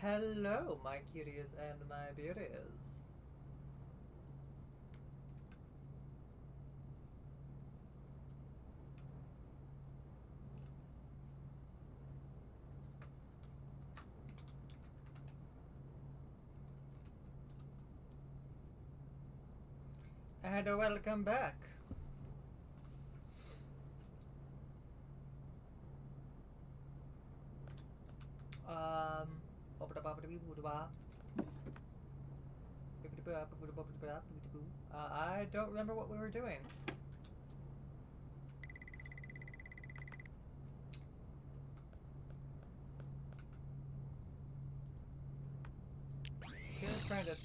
Hello, my cuties and my beauties. And welcome back. I don't remember what we were doing. He was trying to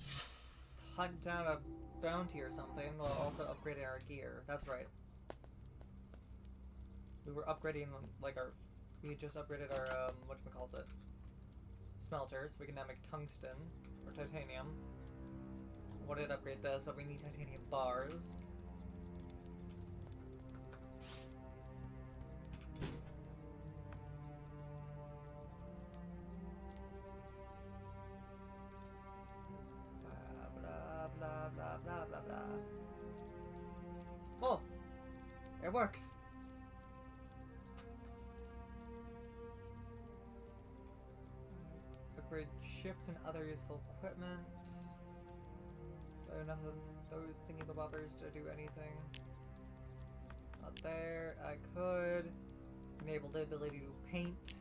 hunt down a bounty or something while also upgrading our gear. That's right. We were upgrading, like, we just upgraded our, whatchamacallit, smelters. We can now make tungsten, or titanium. I wanted to upgrade this, but we need titanium bars. Blah, blah, blah, blah, blah, blah. Oh! It works! Upgrade ships and other useful equipment. Do I have enough of those thingy-bobbers to do anything? Not there. I could enable the ability to paint.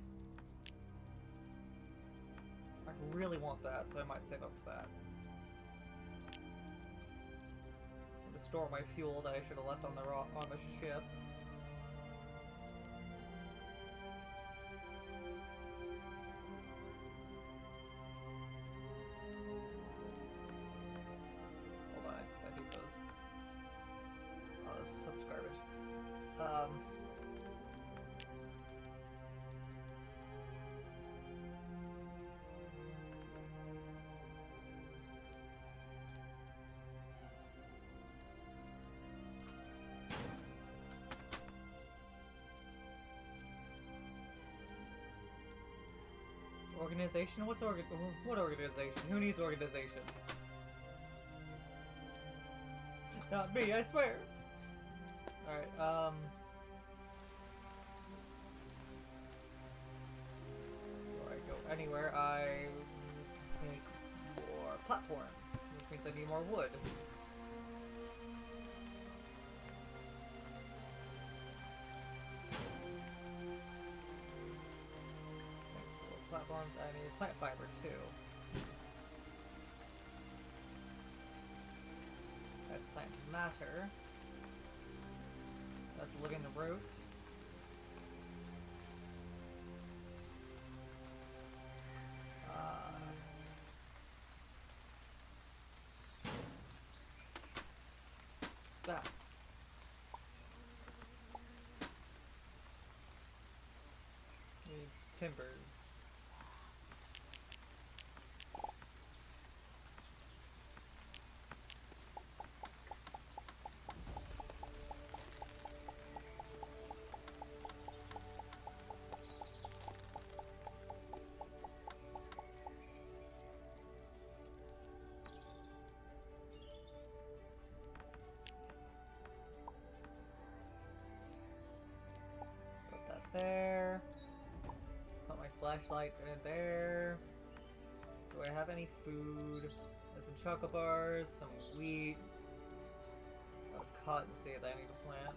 I really want that, so I might save up for that. To store my fuel that I should have left on the ship. Hold on, I think those. Oh, this is so much garbage. Organization? What organization? Who needs organization? Not me, I swear! Alright, before I go anywhere, I make more platforms, which means I need more wood. Platforms, I need plant fiber too. That's plant matter. That's living root. That. Needs timbers. There. Put my flashlight in there. Do I have any food? There's some chocolate bars, some wheat, a cotton seed that I need to plant.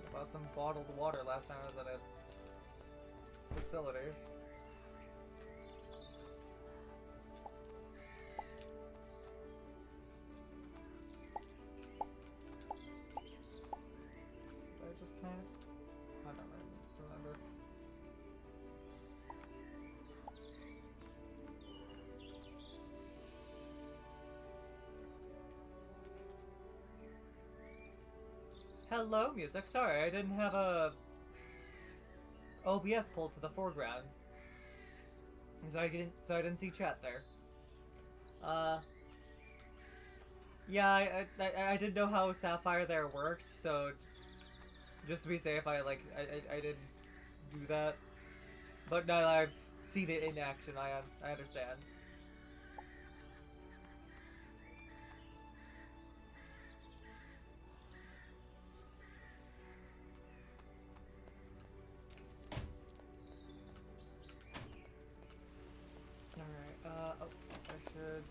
I bought some bottled water last time I was at a facility. Just plant? I don't remember. Hello, music. Sorry, I didn't have a OBS pulled to the foreground, so I didn't see chat there. Yeah, I didn't know how Sapphire there worked, so. Just to be safe, I didn't do that. But now that I've seen it in action, I understand. Alright, oh, I should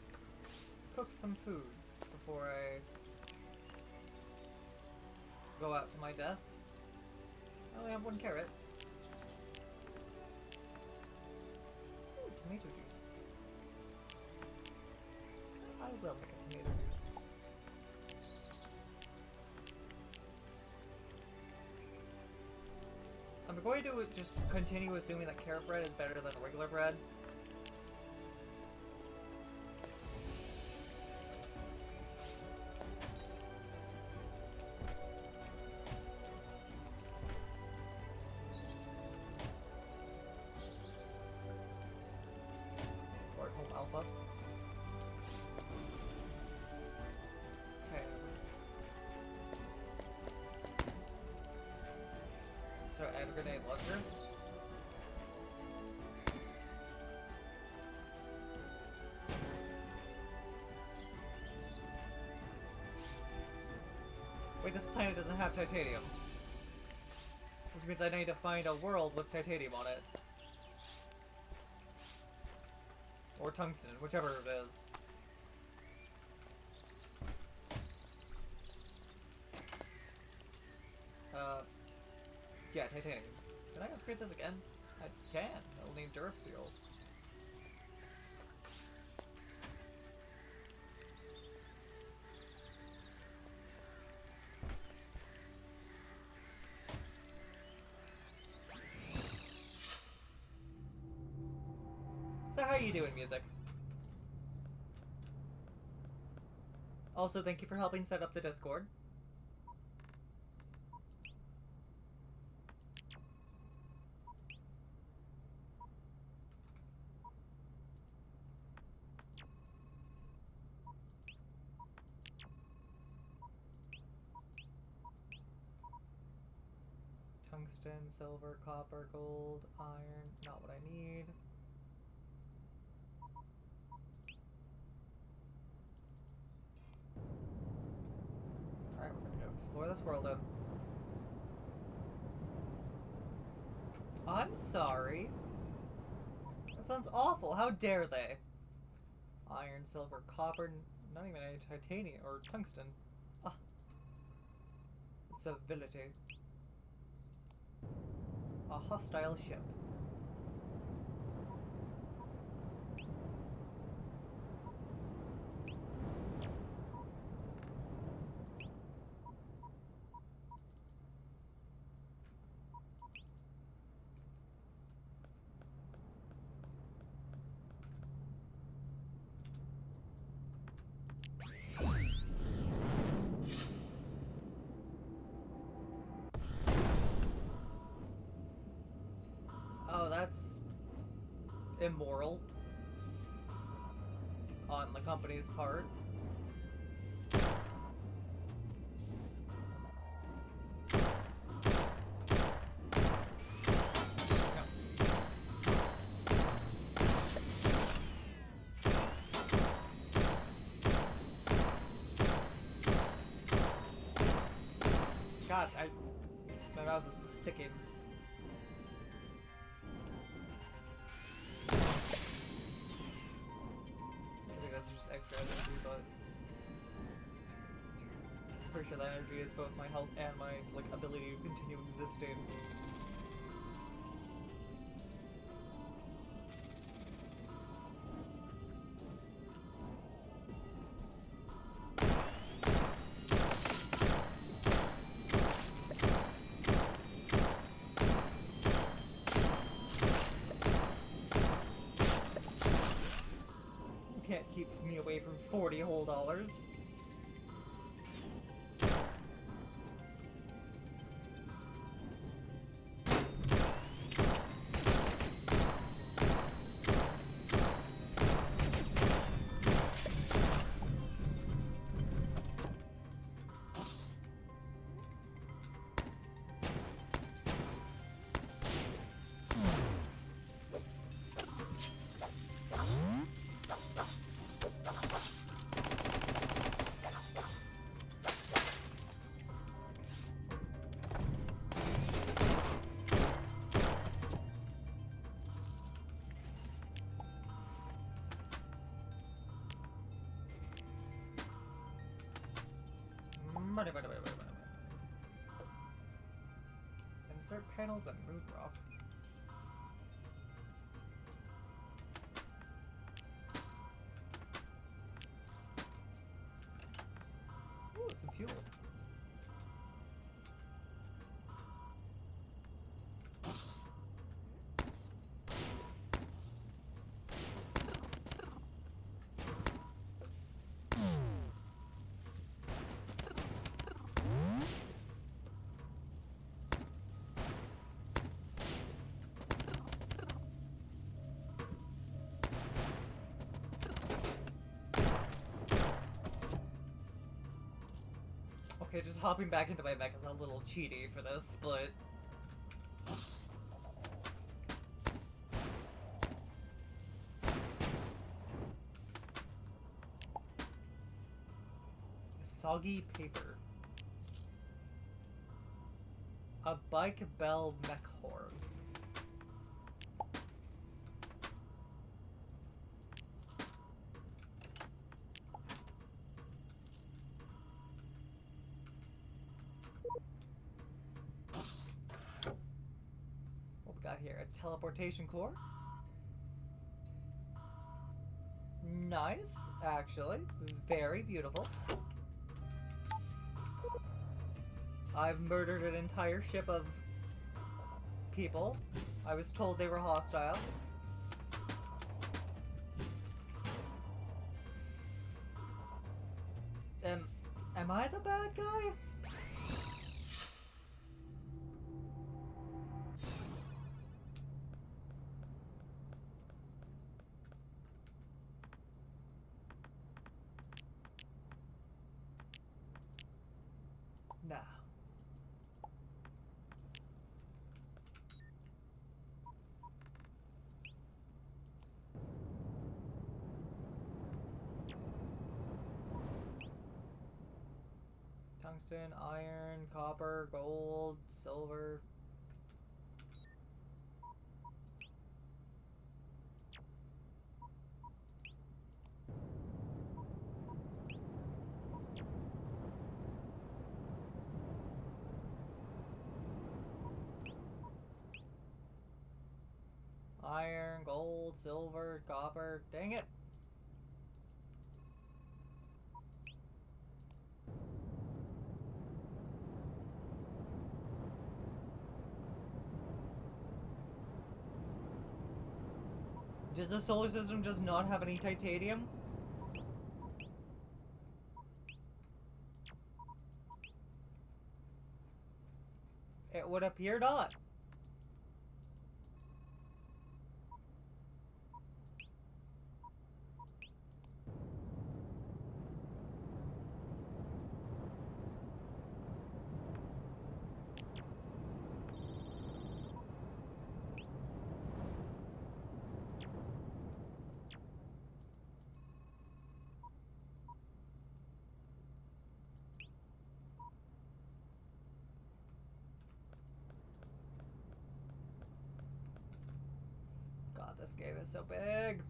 cook some foods before I go out to my death. I only have 1 carrot. Ooh, tomato juice. I will make a tomato juice. I'm going to just continue assuming that carrot bread is better than regular bread. Alpha. Okay, let's... So I have a grenade launcher. Wait, this planet doesn't have titanium. Which means I need to find a world with titanium on it. Or tungsten, whichever it is. Yeah, titanium. Can I upgrade this again? I can. I'll need Durasteel. So how are you doing, music? Also, thank you for helping set up the Discord. Tungsten, silver, copper, gold, iron, not what I need. Alright, we're gonna go explore this world then. I'm sorry. That sounds awful. How dare they? Iron, silver, copper, not even any titanium or tungsten. Ah. Civility. A hostile ship. Oh, that's immoral on the company's part. God, my mouse is sticking. Just extra energy, but I'm pretty sure that energy is both my health and my ability to continue existing. Can't keep me away from 40 whole dollars. Money, money, money, money, money. Insert panels and moon rock. Ooh, some fuel. Okay, just hopping back into my mech is a little cheaty for this, but... Soggy paper. A bike bell mech horn. What we got here? A teleportation core? Nice, actually. Very beautiful. I've murdered an entire ship of people. I was told they were hostile. Am I the bad guy? Nah. Tungsten, iron, copper, gold, silver. Iron, gold, silver, copper. Dang it. Does the solar system just not have any titanium? It would appear not. God, this game is so big.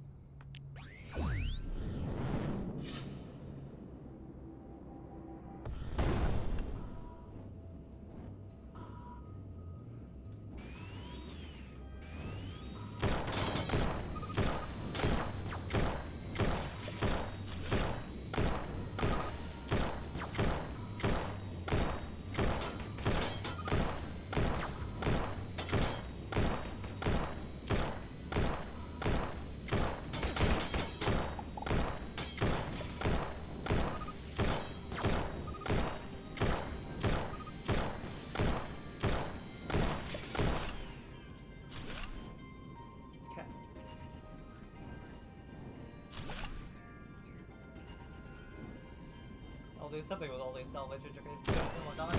I'll do something with all these salvage interfaces and whatnot.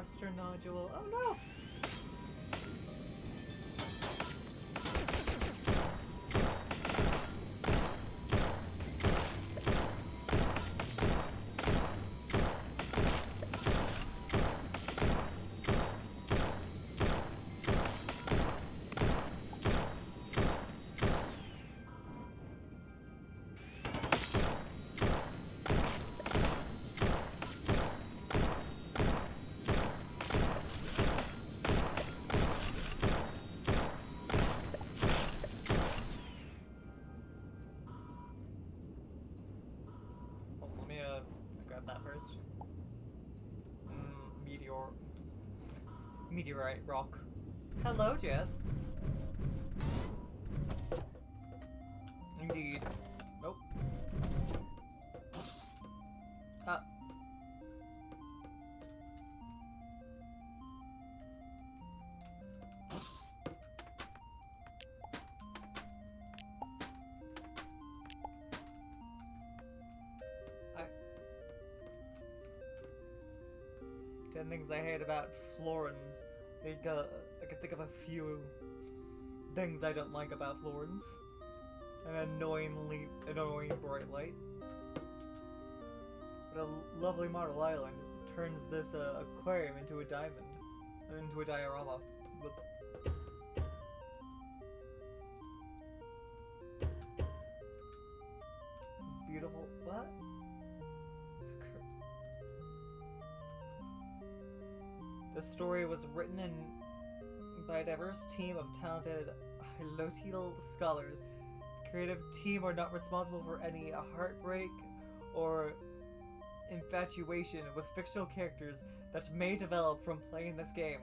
cluster nodule. Oh no! Let me grab that first. Meteorite rock. Hello, Jess. Indeed. Nope. Ah. I 10 things I hate about Florence. I can think of a few things I don't like about Florence. An annoying bright light. But a lovely model island turns this aquarium into a diamond. Into a diorama. Beautiful. What? The story was written by a diverse team of talented Hylotl scholars. The creative team are not responsible for any heartbreak or infatuation with fictional characters that may develop from playing this game.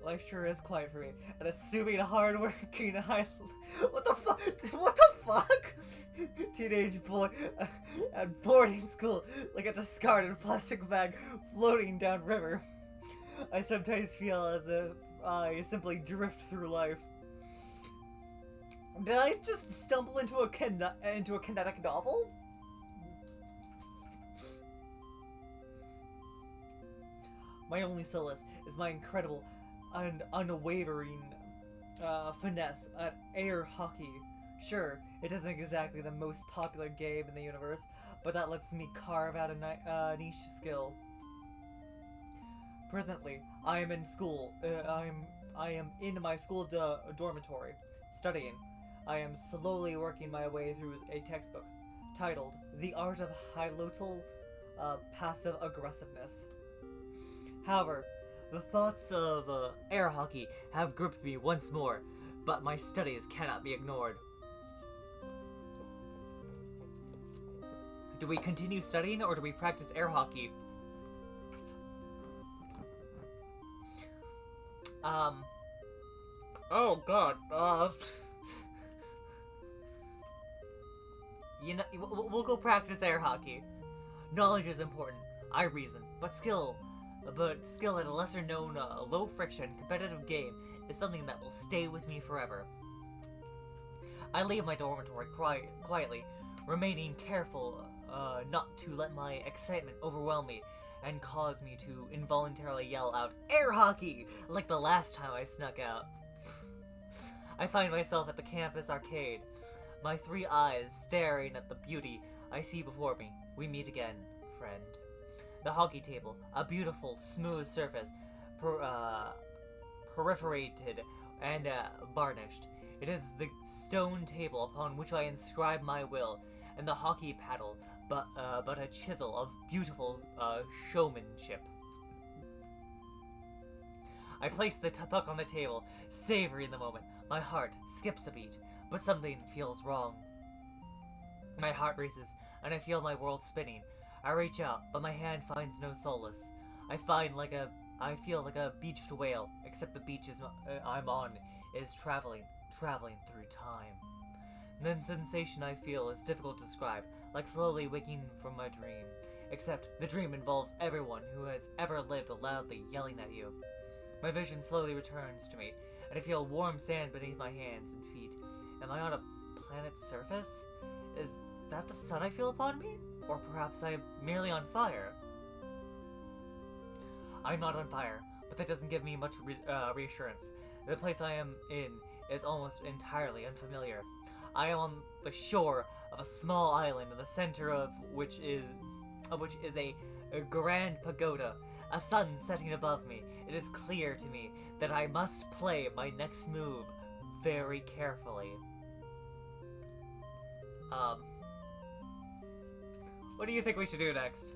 Life sure is quiet for me, and assuming a hard-working What the fuck? What the fuck? Teenage boy at boarding school, like a discarded plastic bag floating down river. I sometimes feel as if I simply drift through life. Did I just stumble into a kinetic novel? My only solace is my incredible and unwavering finesse at air hockey. Sure, it isn't exactly the most popular game in the universe, but that lets me carve out a niche skill. Presently, I am in school. I am in my school dormitory, studying. I am slowly working my way through a textbook titled "The Art of Hylotl Passive Aggressiveness." However, the thoughts of air hockey have gripped me once more, but my studies cannot be ignored. Do we continue studying, or do we practice air hockey? Oh god, you know, we'll go practice air hockey. Knowledge is important, I reason, but skill at a lesser-known, low-friction, competitive game is something that will stay with me forever. I leave my dormitory quietly, remaining careful not to let my excitement overwhelm me and cause me to involuntarily yell out, "Air hockey!" like the last time I snuck out. I find myself at the campus arcade, my 3 eyes staring at the beauty I see before me. We meet again, friend. The hockey table, a beautiful, smooth surface, perforated and varnished. It is the stone table upon which I inscribe my will, and the hockey paddle, but a chisel of beautiful showmanship. I place the puck on the table, savoring the moment. My heart skips a beat, but something feels wrong. My heart races, and I feel my world spinning. I reach out, but my hand finds no solace. I feel like a beached whale, except the beach I'm on is traveling through time. The sensation I feel is difficult to describe, like slowly waking from my dream. Except the dream involves everyone who has ever lived loudly yelling at you. My vision slowly returns to me, and I feel warm sand beneath my hands and feet. Am I on a planet's surface? Is that the sun I feel upon me? Or perhaps I am merely on fire? I'm not on fire, but that doesn't give me much reassurance. The place I am in is almost entirely unfamiliar. I am on the shore of a small island in the center of which is a grand pagoda, a sun setting above me. It is clear to me that I must play my next move very carefully. What do you think we should do next?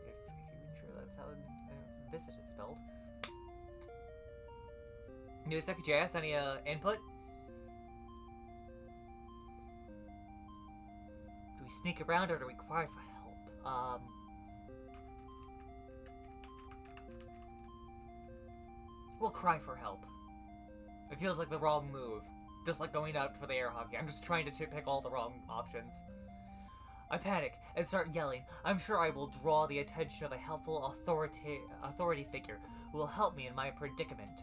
If you're sure that's how visit is spelled. Newsec.js, any input? Do we sneak around or do we cry for help? We'll cry for help. It feels like the wrong move. Just like going out for the air hockey. I'm just trying to pick all the wrong options. I panic and start yelling. I'm sure I will draw the attention of a helpful authority figure who will help me in my predicament.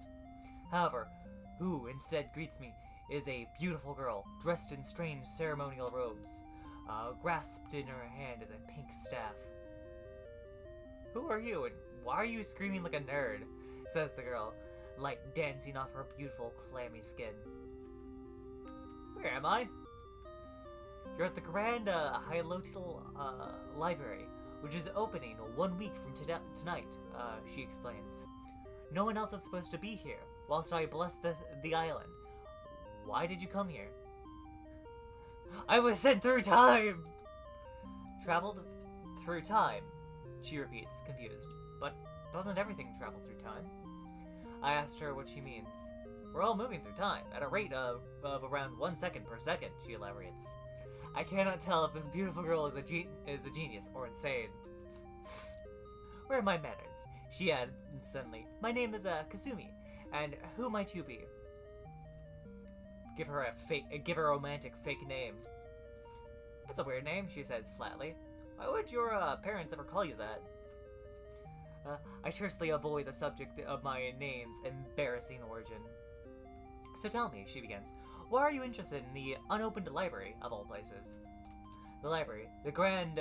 However, who instead greets me is a beautiful girl dressed in strange ceremonial robes. Grasped in her hand is a pink staff. Who are you, and why are you screaming like a nerd? Says the girl, light dancing off her beautiful, clammy skin. Where am I? You're at the Grand Hylotal Library, which is opening 1 week from tonight, she explains. No one else is supposed to be here, whilst I bless the island. Why did you come here? I was sent through time! Traveled through time, she repeats, confused. But doesn't everything travel through time? I asked her what she means. We're all moving through time, at a rate of around 1 second per second, she elaborates. I cannot tell if this beautiful girl is a genius or insane. Where are my manners? She added suddenly. My name is Kasumi, and who might you be? Give her a romantic fake name. That's a weird name, she says flatly. Why would your parents ever call you that? I tersely avoid the subject of my name's embarrassing origin. So tell me, she begins, why are you interested in the unopened library, of all places? The library, the Grand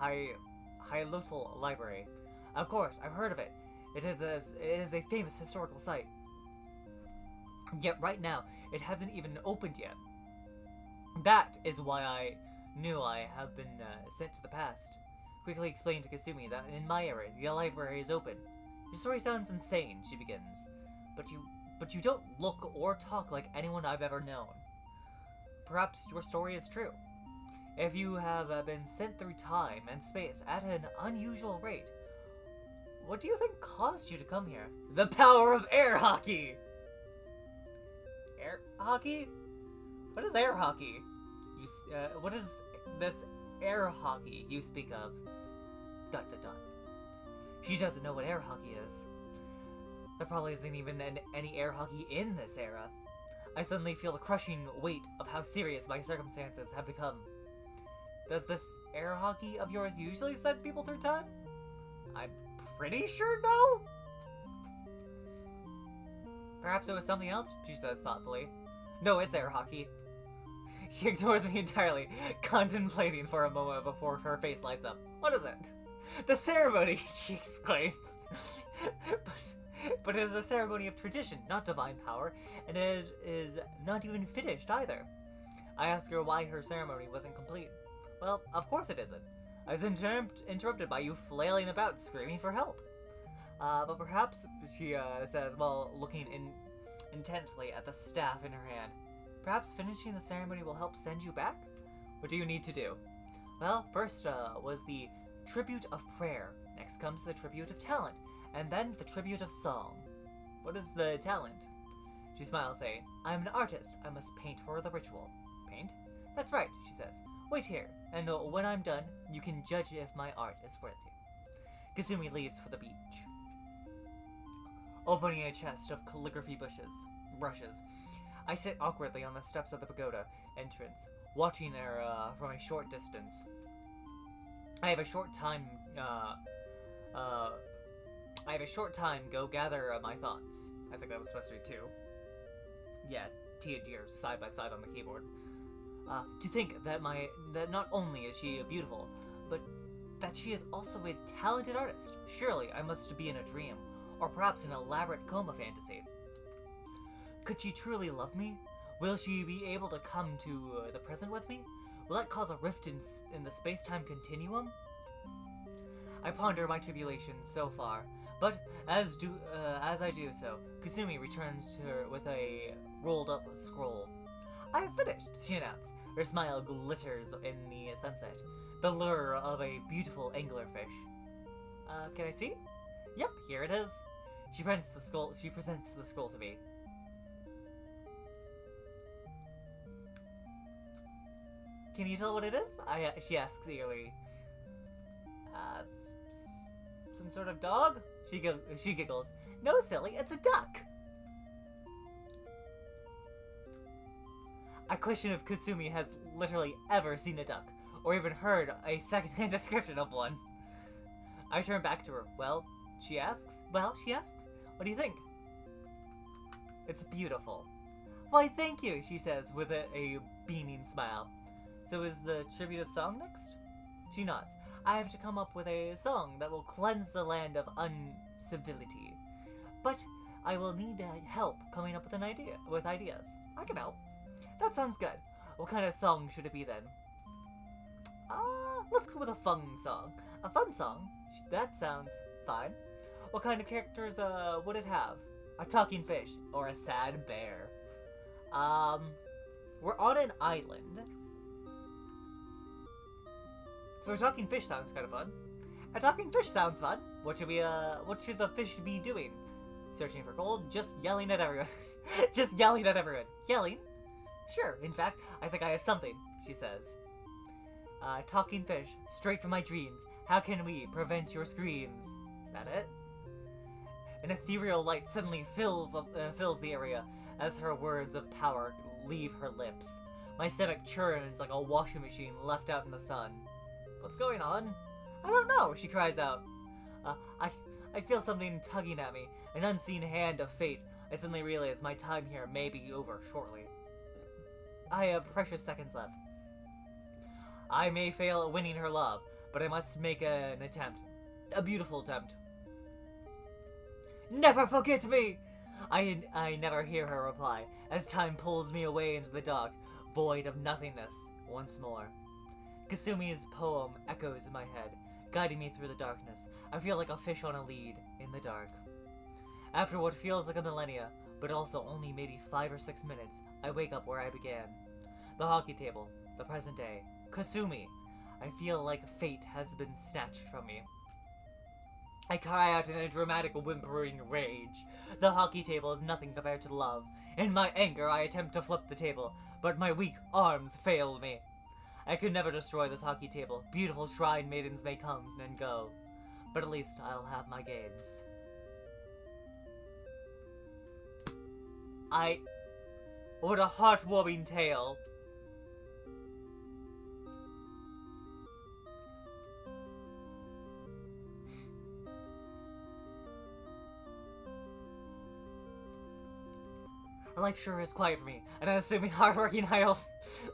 Hylotal Library. Of course, I've heard of it. It is a famous historical site. Yet right now, it hasn't even opened yet. That is why I knew I have been sent to the past. Quickly explained to Kasumi that in my era, the library is open. Your story sounds insane, she begins. But you don't look or talk like anyone I've ever known. Perhaps your story is true. If you have been sent through time and space at an unusual rate, what do you think caused you to come here? The power of air hockey! Air hockey? What is air hockey? What is this air hockey you speak of? ... She doesn't know what air hockey is. There probably isn't even any air hockey in this era. I suddenly feel the crushing weight of how serious my circumstances have become. Does this air hockey of yours usually send people through time? I'm pretty sure no. Perhaps it was something else, she says thoughtfully. No, it's air hockey. She ignores me entirely, contemplating for a moment before her face lights up. What is it? The ceremony, she exclaims. But it is a ceremony of tradition, not divine power, and it is not even finished either. I ask her why her ceremony wasn't complete. Well, of course it isn't. I was interrupted by you flailing about, screaming for help. But perhaps, she says while looking intently at the staff in her hand, perhaps finishing the ceremony will help send you back? What do you need to do? Well, first was the tribute of prayer. Next comes the tribute of talent. And then the tribute of song. What is the talent? She smiles, saying, I'm an artist. I must paint for the ritual. Paint? That's right, she says. Wait here, and when I'm done, you can judge if my art is worthy. Kasumi leaves for the beach. Opening a chest of calligraphy brushes. I sit awkwardly on the steps of the pagoda entrance, watching her from a short distance. I have a short time I have a short time. Go gather my thoughts. I think that was supposed to be 2. Yeah, T and G are side by side on the keyboard. To think that not only is she beautiful, but that she is also a talented artist. Surely I must be in a dream, or perhaps an elaborate coma fantasy. Could she truly love me? Will she be able to come to the present with me? Will that cause a rift in the space-time continuum? I ponder my tribulations so far, but as I do so, Kasumi returns to her with a rolled-up scroll. I have finished, she announced. Her smile glitters in the sunset, the lure of a beautiful anglerfish. Can I see? Yep, here it is. She presents the scroll to me. Can you tell what it is? She asks eagerly. Some sort of dog? She giggles. No, silly, it's a duck. I question if Kasumi has literally ever seen a duck, or even heard a secondhand description of one. I turn back to her. Well, she asks, what do you think? It's beautiful. Why, thank you, she says with a beaming smile. So is the tribute song next? She nods. I have to come up with a song that will cleanse the land of uncivility. But I will need help coming up with ideas. I can help. That sounds good. What kind of song should it be then? Let's go with a fun song. A fun song? That sounds fine. What kind of characters would it have? A talking fish or a sad bear? We're on an island. So a talking fish sounds kind of fun. A talking fish sounds fun. What should the fish be doing? Searching for gold? Just yelling at everyone. Just yelling at everyone. Yelling? Sure, in fact, I think I have something, she says. Talking fish, straight from my dreams. How can we prevent your screams? Is that it? An ethereal light suddenly fills the area as her words of power leave her lips. My stomach churns like a washing machine left out in the sun. What's going on? I don't know, she cries out. I feel something tugging at me, an unseen hand of fate. I suddenly realize my time here may be over shortly. I have precious seconds left. I may fail at winning her love, but I must make an attempt. A beautiful attempt. Never forget me! I never hear her reply, as time pulls me away into the dark, void of nothingness, once more. Kasumi's poem echoes in my head, guiding me through the darkness. I feel like a fish on a lead, in the dark. After what feels like a millennia, but also only maybe 5 or 6 minutes, I wake up where I began. The hockey table, the present day. Kasumi! I feel like fate has been snatched from me. I cry out in a dramatic whimpering rage. The hockey table is nothing compared to love. In my anger, I attempt to flip the table, but my weak arms fail me. I could never destroy this hockey table. Beautiful shrine maidens may come and go, but at least I'll have my games. What a heartwarming tale. Life sure is quiet for me, an unassuming, hardworking, high-old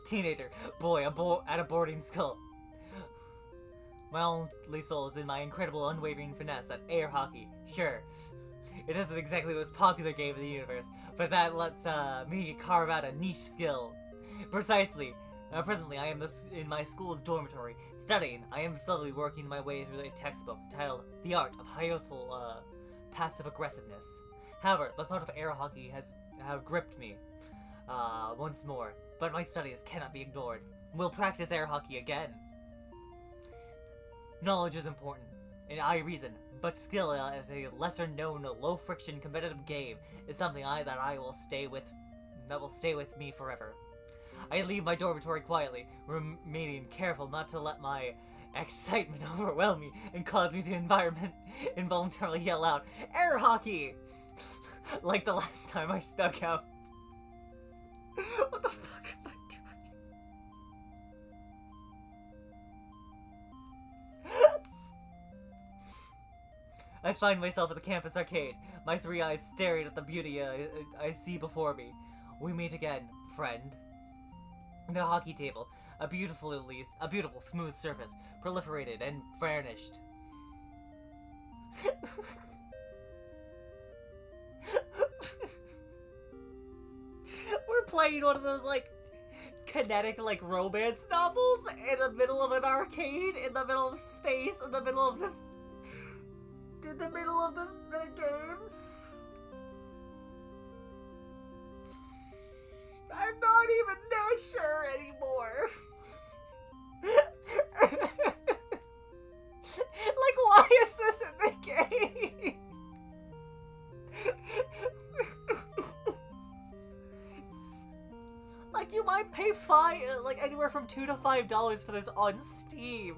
teenager boy at a boarding school. My only soul is in my incredible, unwavering finesse at air hockey. Sure, it isn't exactly the most popular game in the universe, but that lets me carve out a niche skill. Precisely. Presently, I am in my school's dormitory, studying. I am slowly working my way through a textbook titled The Art of Hyotal Passive Aggressiveness. However, the thought of air hockey have gripped me once more, but my studies cannot be ignored. We'll practice air hockey again. Knowledge is important, and I reason, but skill at a lesser-known, low-friction competitive game is something that will stay with me forever. I leave my dormitory quietly, remaining careful not to let my excitement overwhelm me and cause me to involuntarily yell out, "Air hockey!" like the last time I stuck out. What the fuck am I doing? I find myself at the campus arcade, my 3 eyes staring at the beauty I see before me. We meet again, friend. The hockey table, a beautiful smooth surface, proliferated and varnished. We're playing one of those, like, kinetic, like, romance novels in the middle of an arcade, in the middle of space, in the middle of this game. I'm not even sure anymore. Like, why is this in the game? Like, you might pay like anywhere from $2 to $5 for this on Steam.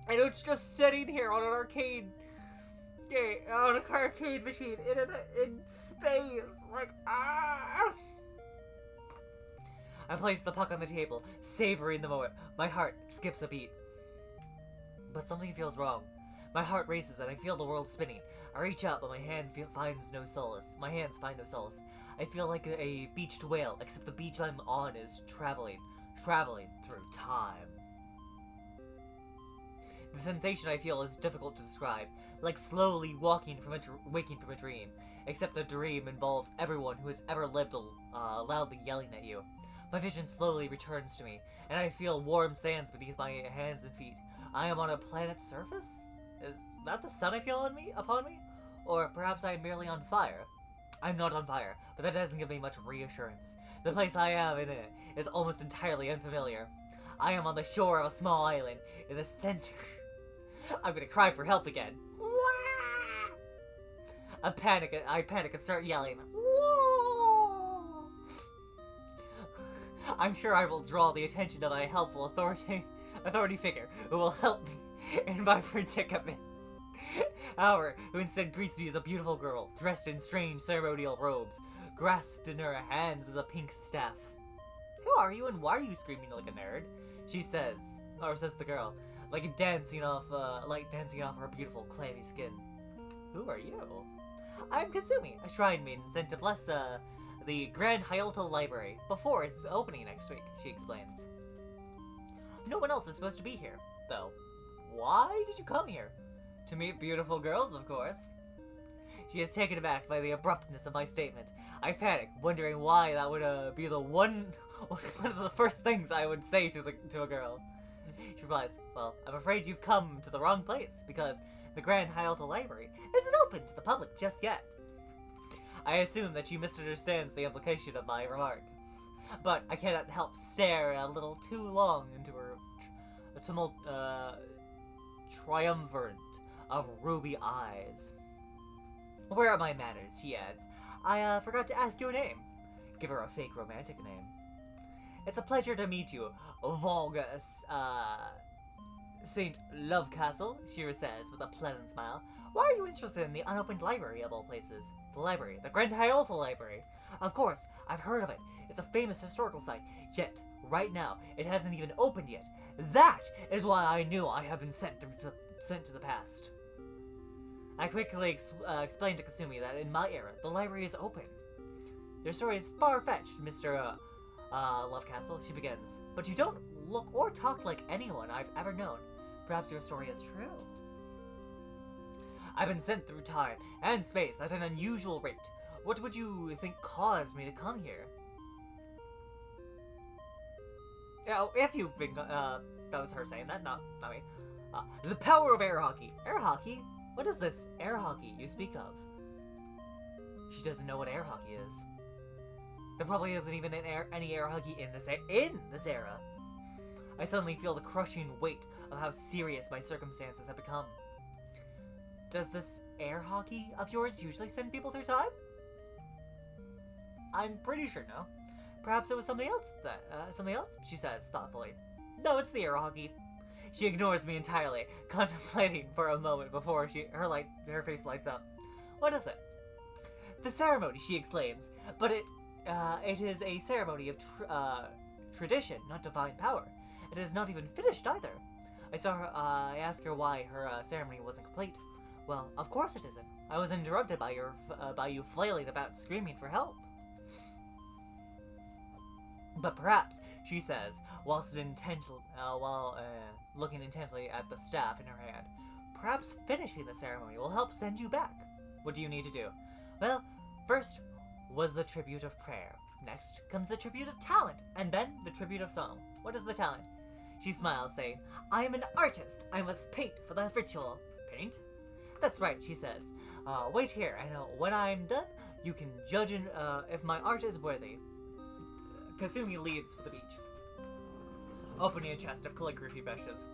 And it's just sitting here on an arcade game, on an arcade machine in space. Like, ah! I place the puck on the table, savoring the moment. My heart skips a beat. But something feels wrong. My heart races and I feel the world spinning. I reach out, but my hands find no solace. I feel like a beached whale, except the beach I'm on is traveling through time. The sensation I feel is difficult to describe, like slowly waking from a dream, except the dream involves everyone who has ever lived loudly yelling at you. My vision slowly returns to me, and I feel warm sands beneath my hands and feet. I am on a planet's surface? Is that the sun I feel upon me? Or perhaps I am merely on fire? I'm not on fire, but that doesn't give me much reassurance. The place I am in is almost entirely unfamiliar. I am on the shore of a small island, in the center. I'm gonna cry for help again. I panic and start yelling. Whoa! I'm sure I will draw the attention of a helpful authority figure who will help me in my predicament. However, who instead greets me as a beautiful girl, dressed in strange ceremonial robes. Grasped in her hands is a pink staff. Who are you and why are you screaming like a nerd? She says, or says the girl, like dancing off her beautiful clammy skin. Who are you? I'm Kasumi, a shrine maiden sent to bless the Grand Hyalto Library before its opening next week, she explains. No one else is supposed to be here, though. Why did you come here? To meet beautiful girls, of course. She is taken aback by the abruptness of my statement. I panic, wondering why that would be one of the first things I would say to a girl. She replies, well, I'm afraid you've come to the wrong place, because the Grand Hyalto Library isn't open to the public just yet. I assume that she misunderstands the implication of my remark, but I cannot help stare a little too long into her triumvirate of ruby eyes. Where are my manners, she adds. I forgot to ask your name. Give her a fake romantic name. It's a pleasure to meet you, Volgus, St. Lovecastle, she says with a pleasant smile. Why are you interested in the unopened library of all places? The library, the Grand Hyalto Library. Of course, I've heard of it. It's a famous historical site. Yet, right now, it hasn't even opened yet. That is why I knew I have been sent to the past. I quickly explained to Kasumi that in my era, the library is open. Your story is far-fetched, Mr. Lovecastle, she begins. But you don't look or talk like anyone I've ever known. Perhaps your story is true. I've been sent through time and space at an unusual rate. What would you think caused me to come here? Now, if you've been, that was her saying that, not me. The power of air hockey. Air hockey? What is this air hockey you speak of? She doesn't know what air hockey is. There probably isn't even any air hockey in this era. I suddenly feel the crushing weight of how serious my circumstances have become. Does this air hockey of yours usually send people through time? I'm pretty sure no. Perhaps it was something else, she says thoughtfully. No, it's the air hockey. She ignores me entirely, contemplating for a moment before her face lights up. What is it? The ceremony, she exclaims, but it is a ceremony of tradition, not divine power. It is not even finished either. I asked her why her ceremony wasn't complete. Well, of course it isn't. I was interrupted by you flailing about screaming for help. But perhaps, she says, while looking intently at the staff in her hand, perhaps finishing the ceremony will help send you back. What do you need to do? Well, first was the tribute of prayer. Next comes the tribute of talent, and then the tribute of song. What is the talent? She smiles, saying, I am an artist. I must paint for the ritual. Paint? That's right, she says. Wait here, and when I'm done, you can judge if my art is worthy. Kasumi leaves for the beach, opening a chest of calligraphy brushes.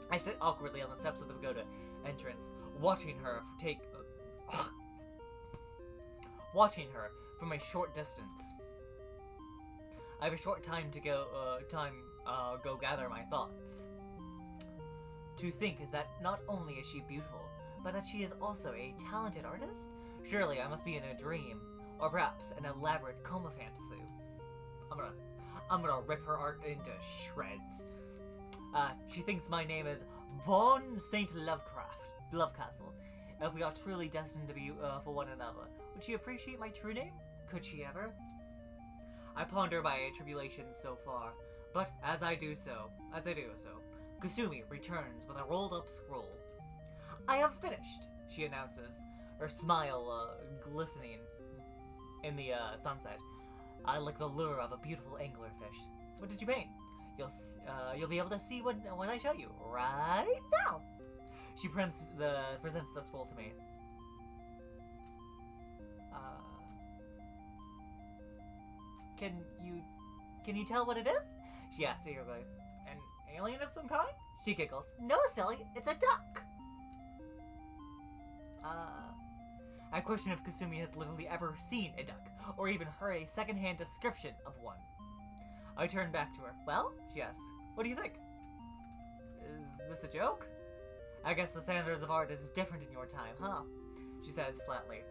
I sit awkwardly on the steps of the pagoda entrance, watching her from a short distance. I have a short time to go gather my thoughts. To think that not only is she beautiful, but that she is also a talented artist? Surely I must be in a dream, or perhaps an elaborate coma fantasy. I'm gonna rip her art into shreds. She thinks my name is Von Saint Lovecastle. If we are truly destined to be for one another, would she appreciate my true name? Could she ever? I ponder my tribulations so far, but as I do so, Kasumi returns with a rolled-up scroll. I have finished, she announces, her smile glistening in the sunset. I like the lure of a beautiful anglerfish. What did you paint? You'll be able to see when I show you right now. She presents the scroll to me. Can you tell what it is? She asks eagerly. An alien of some kind? She giggles. No, silly, it's a duck. I question if Kasumi has literally ever seen a duck, or even heard a second-hand description of one. I turn back to her. Well, she asks, what do you think? Is this a joke? I guess the standards of art is different in your time, huh? She says flatly.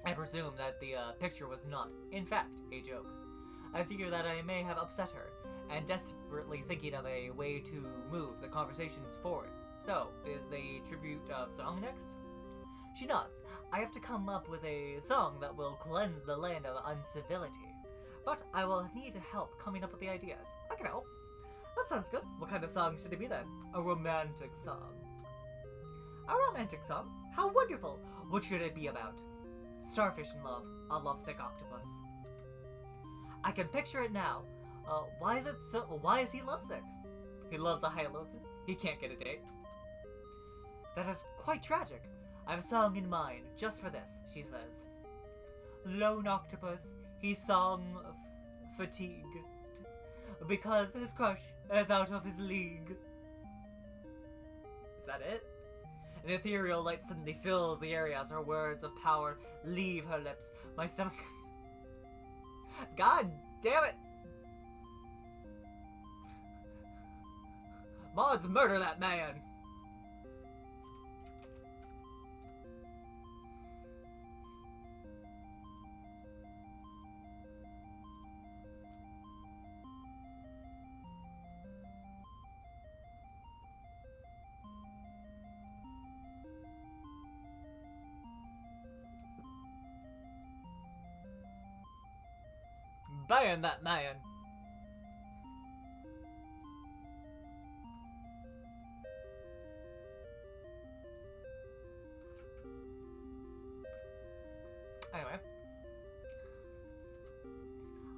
I presume that the picture was not, in fact, a joke. I figure that I may have upset her, and desperately thinking of a way to move the conversations forward. So, is the tribute song next? She nods. I have to come up with a song that will cleanse the land of uncivility. But I will need help coming up with the ideas. I can help. That sounds good. What kind of song should it be then? A romantic song. A romantic song? How wonderful! What should it be about? Starfish in love. A lovesick octopus. I can picture it now. Why is he lovesick? He loves a highlighted. He can't get a date. That is quite tragic. I have a song in mind, just for this, she says. Lone octopus, he song fatigued, because his crush is out of his league. Is that it? An ethereal light suddenly fills the area as her words of power leave her lips. My stomach... God damn it! Mods, murder that man! Ban that man! Anyway.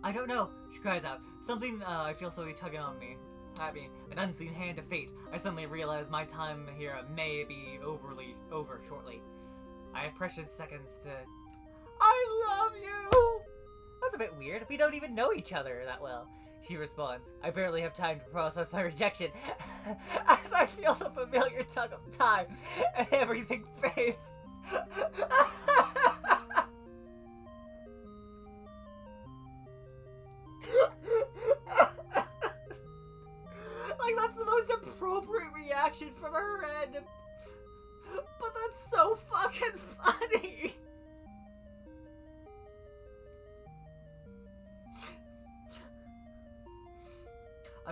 I don't know, she cries out. Something I feel slowly tugging on me. At me, an unseen hand of fate. I suddenly realize my time here may be over shortly. I have precious seconds to... I love you! That's a bit weird. We don't even know each other that well. She responds. I barely have time to process my rejection as I feel the familiar tug of time and everything fades. Like, that's the most appropriate reaction from her end. But that's so fucking funny.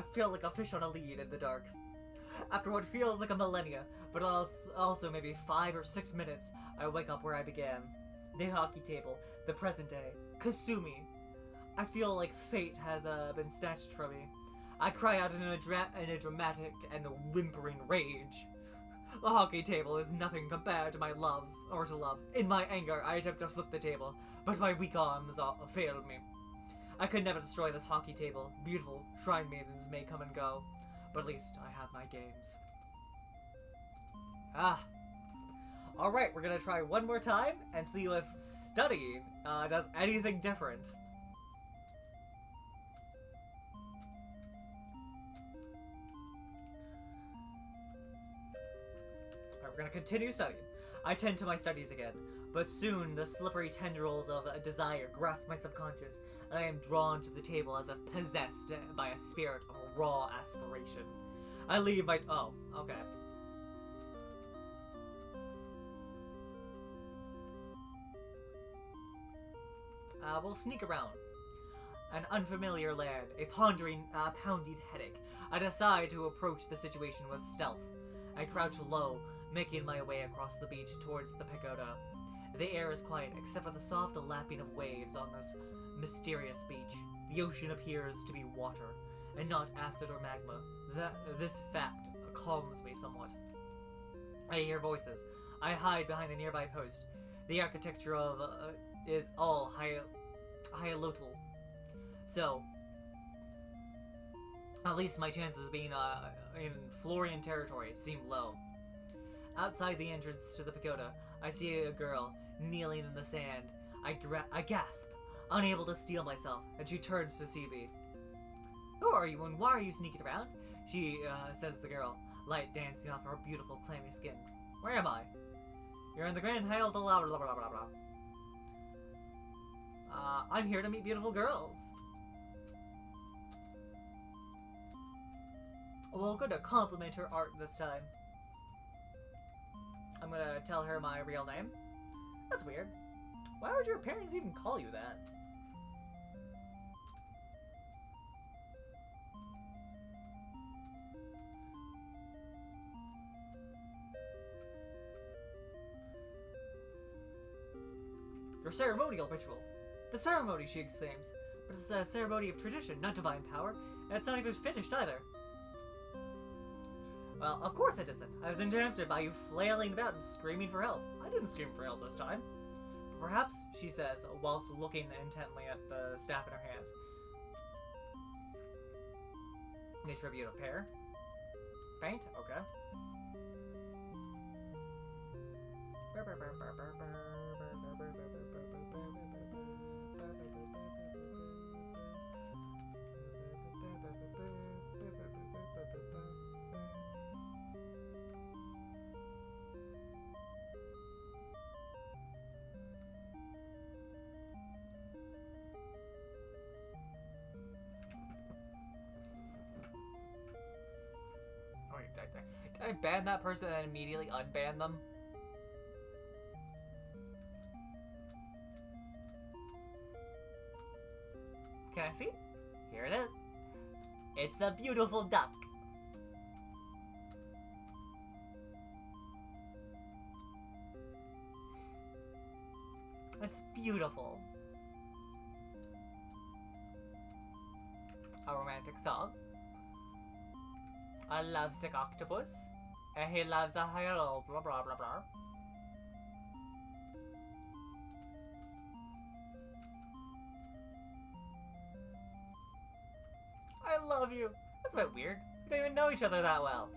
I feel like a fish on a lead in the dark. After what feels like a millennia, but also maybe 5 or 6 minutes, I wake up where I began. The hockey table, the present day, Kasumi. I feel like fate has been snatched from me. I cry out in a dramatic and whimpering rage. The hockey table is nothing compared to my love. In my anger, I attempt to flip the table, but my weak arms failed me. I could never destroy this hockey table. Beautiful shrine maidens may come and go, but at least I have my games. Alright, we're gonna try one more time and see if studying does anything different. Alright, we're gonna continue studying. I tend to my studies again, but soon the slippery tendrils of a desire grasp my subconscious, and I am drawn to the table as if possessed by a spirit of raw aspiration. I leave my... oh, okay. We'll sneak around. An unfamiliar land, a pounding headache. I decide to approach the situation with stealth. I crouch low, making my way across the beach towards the pagoda. The air is quiet, except for the soft lapping of waves on this mysterious beach. The ocean appears to be water, and not acid or magma. This fact calms me somewhat. I hear voices. I hide behind a nearby post. The architecture of is all hyalotal. So, at least my chances of being in Florian territory seem low. Outside the entrance to the pagoda, I see a girl kneeling in the sand. I gasp, unable to steel myself, and she turns to see me. Who are you and why are you sneaking around? She says the girl, light dancing off her beautiful clammy skin. Where am I? You're in the Grand Hale blah blah blah blah blah. I'm here to meet beautiful girls. Well, good to compliment her art this time. I'm gonna tell her my real name. That's weird. Why would your parents even call you that? Your ceremonial ritual. The ceremony, she exclaims. But it's a ceremony of tradition, not divine power, and it's not even finished either. Well, of course it isn't. I was interrupted by you flailing about and screaming for help. I didn't scream for help this time. Perhaps, she says, whilst looking intently at the staff in her hands. They tribute a pear. Paint? Okay. Did I ban that person and then immediately unban them? Can I see? Here it is. It's a beautiful duck. It's beautiful. A romantic song. A lovesick octopus. And he loves a hello, blah blah blah blah. I love you. That's a bit weird. We don't even know each other that well.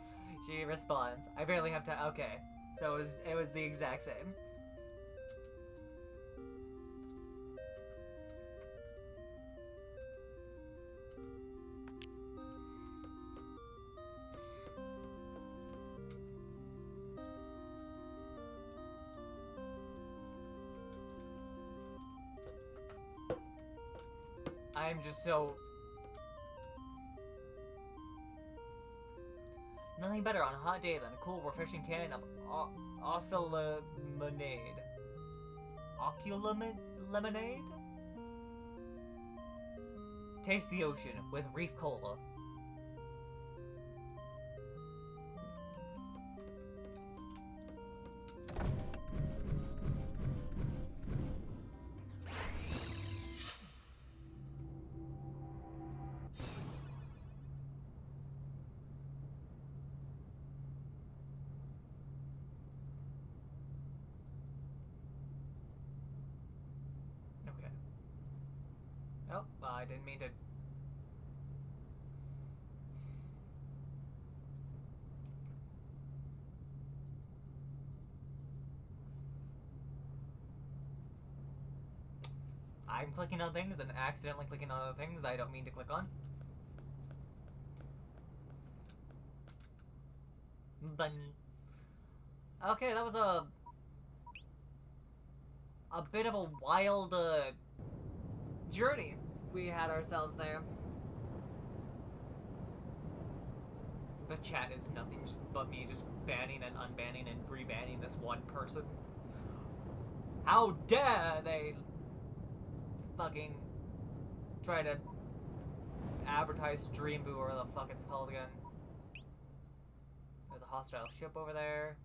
She responds. I barely have to. Okay, so it was the exact same. I'm just so... Nothing better on a hot day than a cool, refreshing can of lemonade. Lemonade? Taste the ocean with Reef Cola. Oh, I didn't mean to. I'm clicking on things and accidentally clicking on other things that I don't mean to click on. Bunny. Okay, that was a bit of a wild journey we had ourselves there. The chat is nothing but me just banning and unbanning and rebanning this one person. How dare they fucking try to advertise Streamboo or the fuck it's called again. There's a hostile ship over there.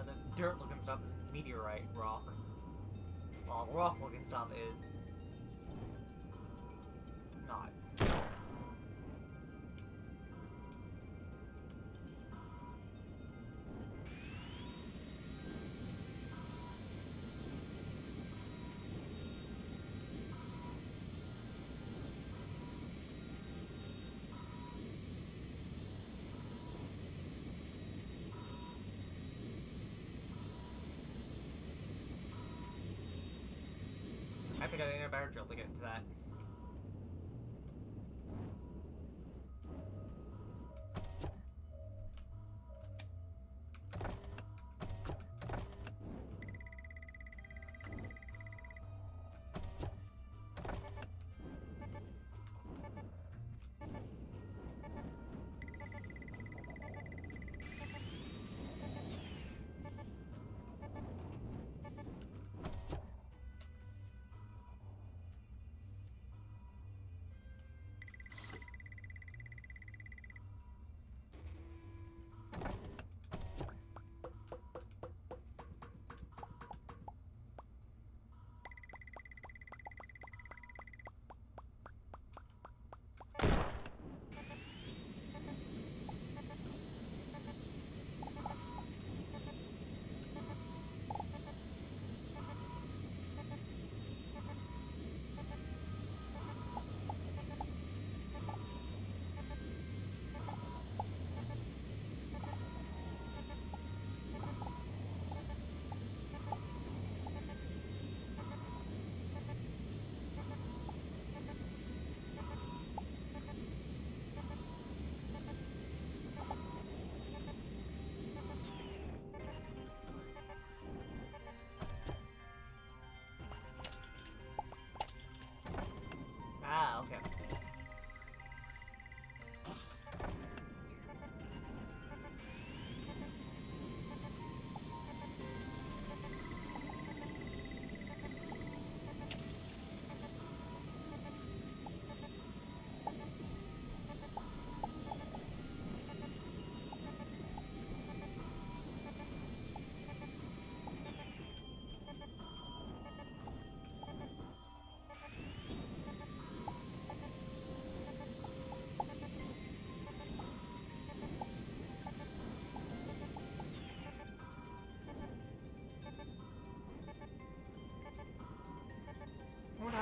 The dirt-looking stuff is meteorite rock. While rock-looking stuff is not. I think I need a better drill to get into that.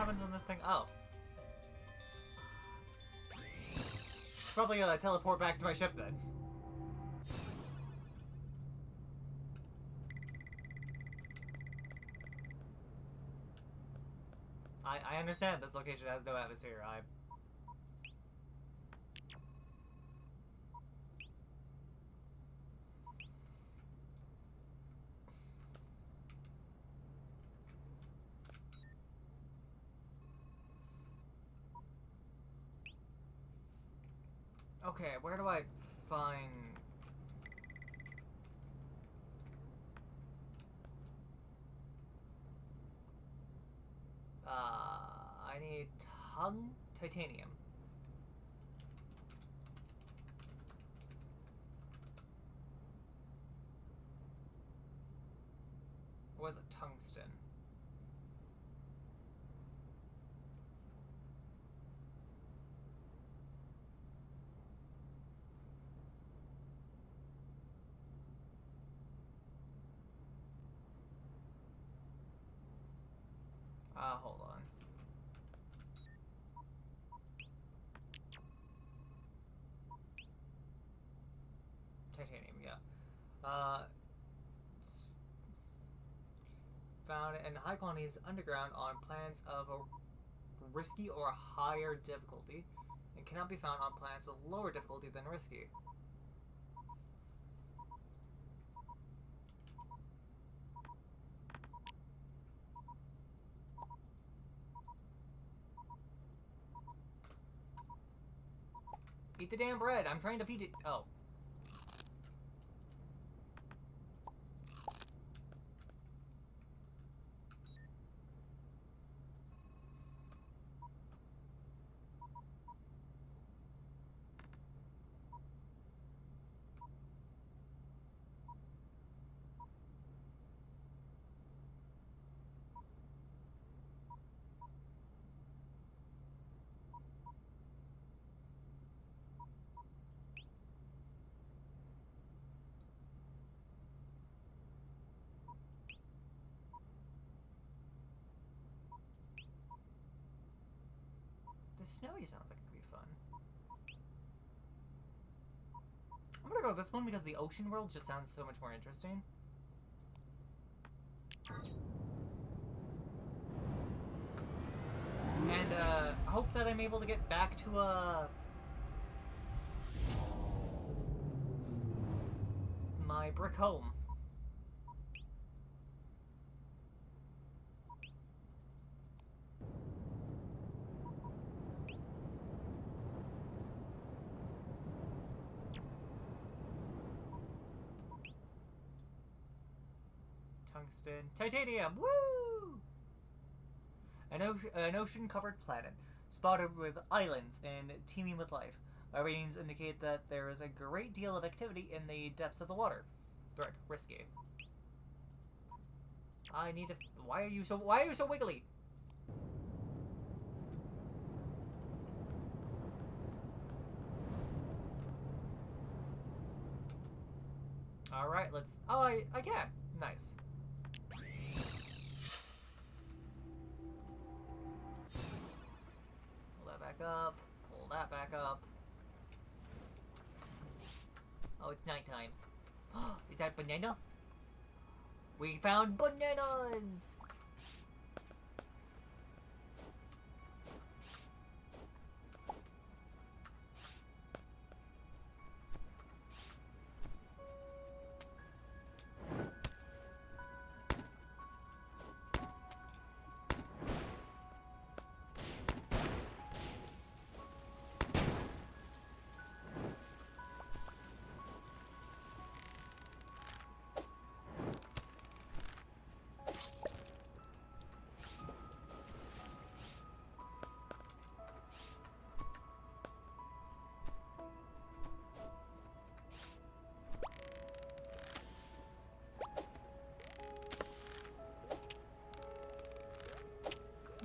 happens when this thing... Oh. Probably teleport back to my ship then. I understand this location has no atmosphere. Okay, where do I find... I need titanium. What was it? Tungsten. Hold on. Titanium, yeah. Found in high quantities underground on planets of a risky or higher difficulty, and cannot be found on planets with lower difficulty than risky. Eat the damn bread. I'm trying to feed it. Oh. The snowy sounds like it could be fun. I'm gonna go with this one because the ocean world just sounds so much more interesting. And I hope that I'm able to get back to my brick home. Tungsten. Titanium! Woo! An ocean-covered planet, spotted with islands and teeming with life. My readings indicate that there is a great deal of activity in the depths of the water. Right, risky. I need to... Why are you so wiggly? Alright, let's... Oh, I can. Nice. Up, pull that back up. Oh, it's nighttime. Is that banana? We found bananas!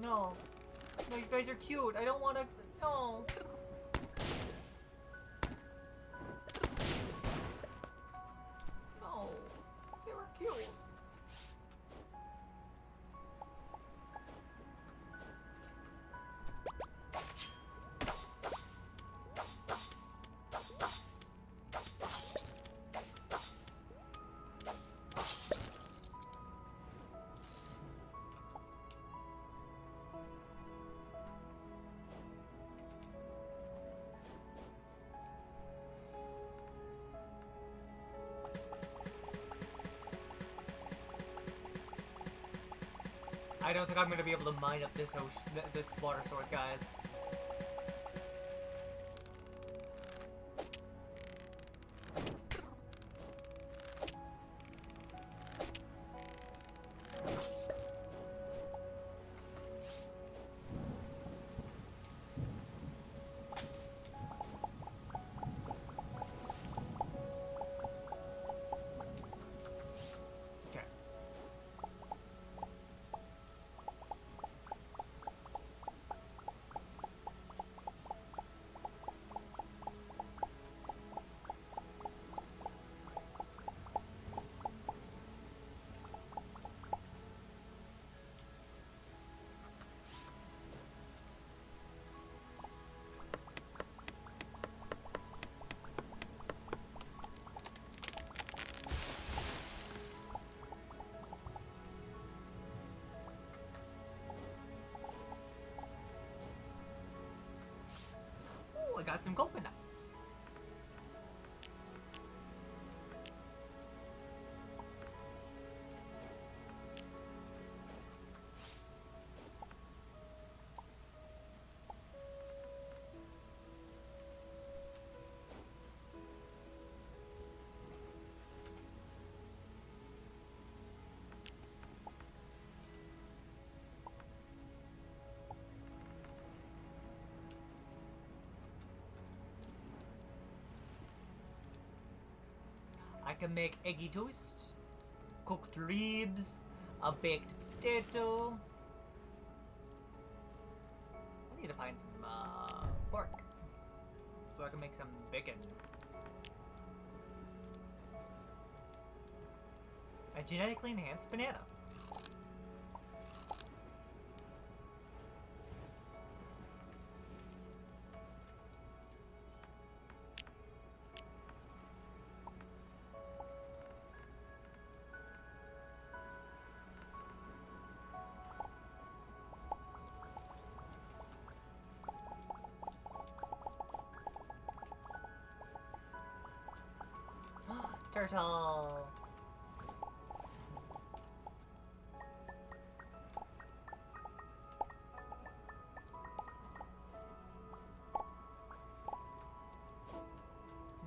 No. No, you guys are cute. I don't want to... No. No. They were cute. I don't think I'm gonna be able to mine up this ocean, this water source, guys. I got some coconuts. I can make eggy toast, cooked ribs, a baked potato. I need to find some pork so I can make some bacon. A genetically enhanced banana. Turtle!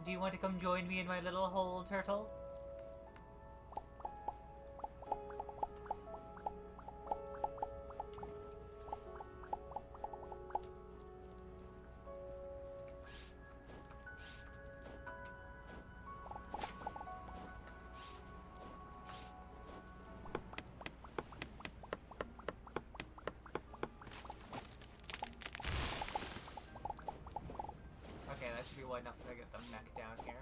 Do you want to come join me in my little hole, turtle? Okay, that should be wide enough to get the mech down here.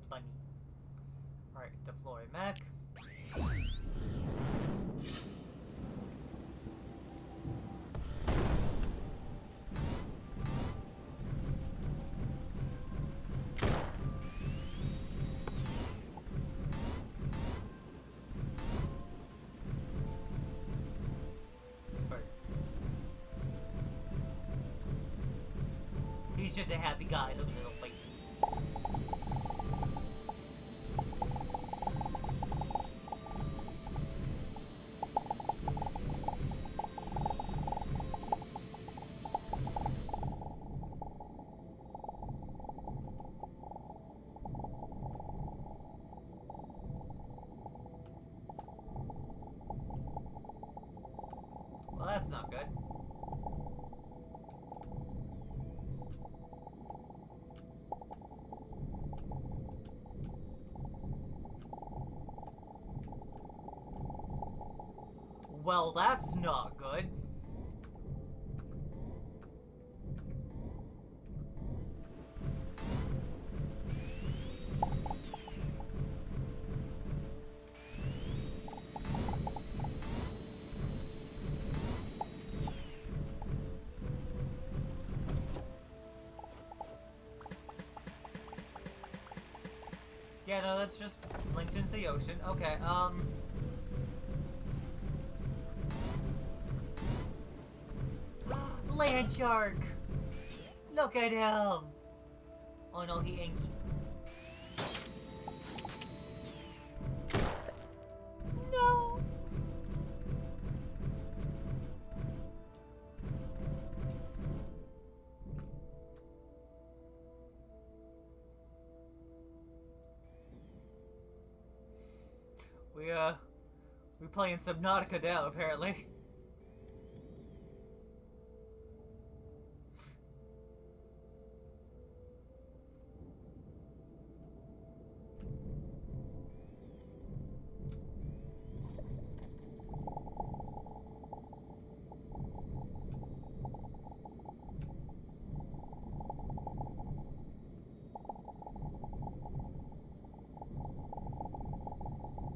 Bunny. Alright, deploy mech. He's just a happy guy, look at his little face. Well, that's not good. Well, that's not good. Yeah, no, that's just linked into the ocean. Okay, Land shark! Look at him! Oh no, he inky. No! We playing Subnautica now, apparently.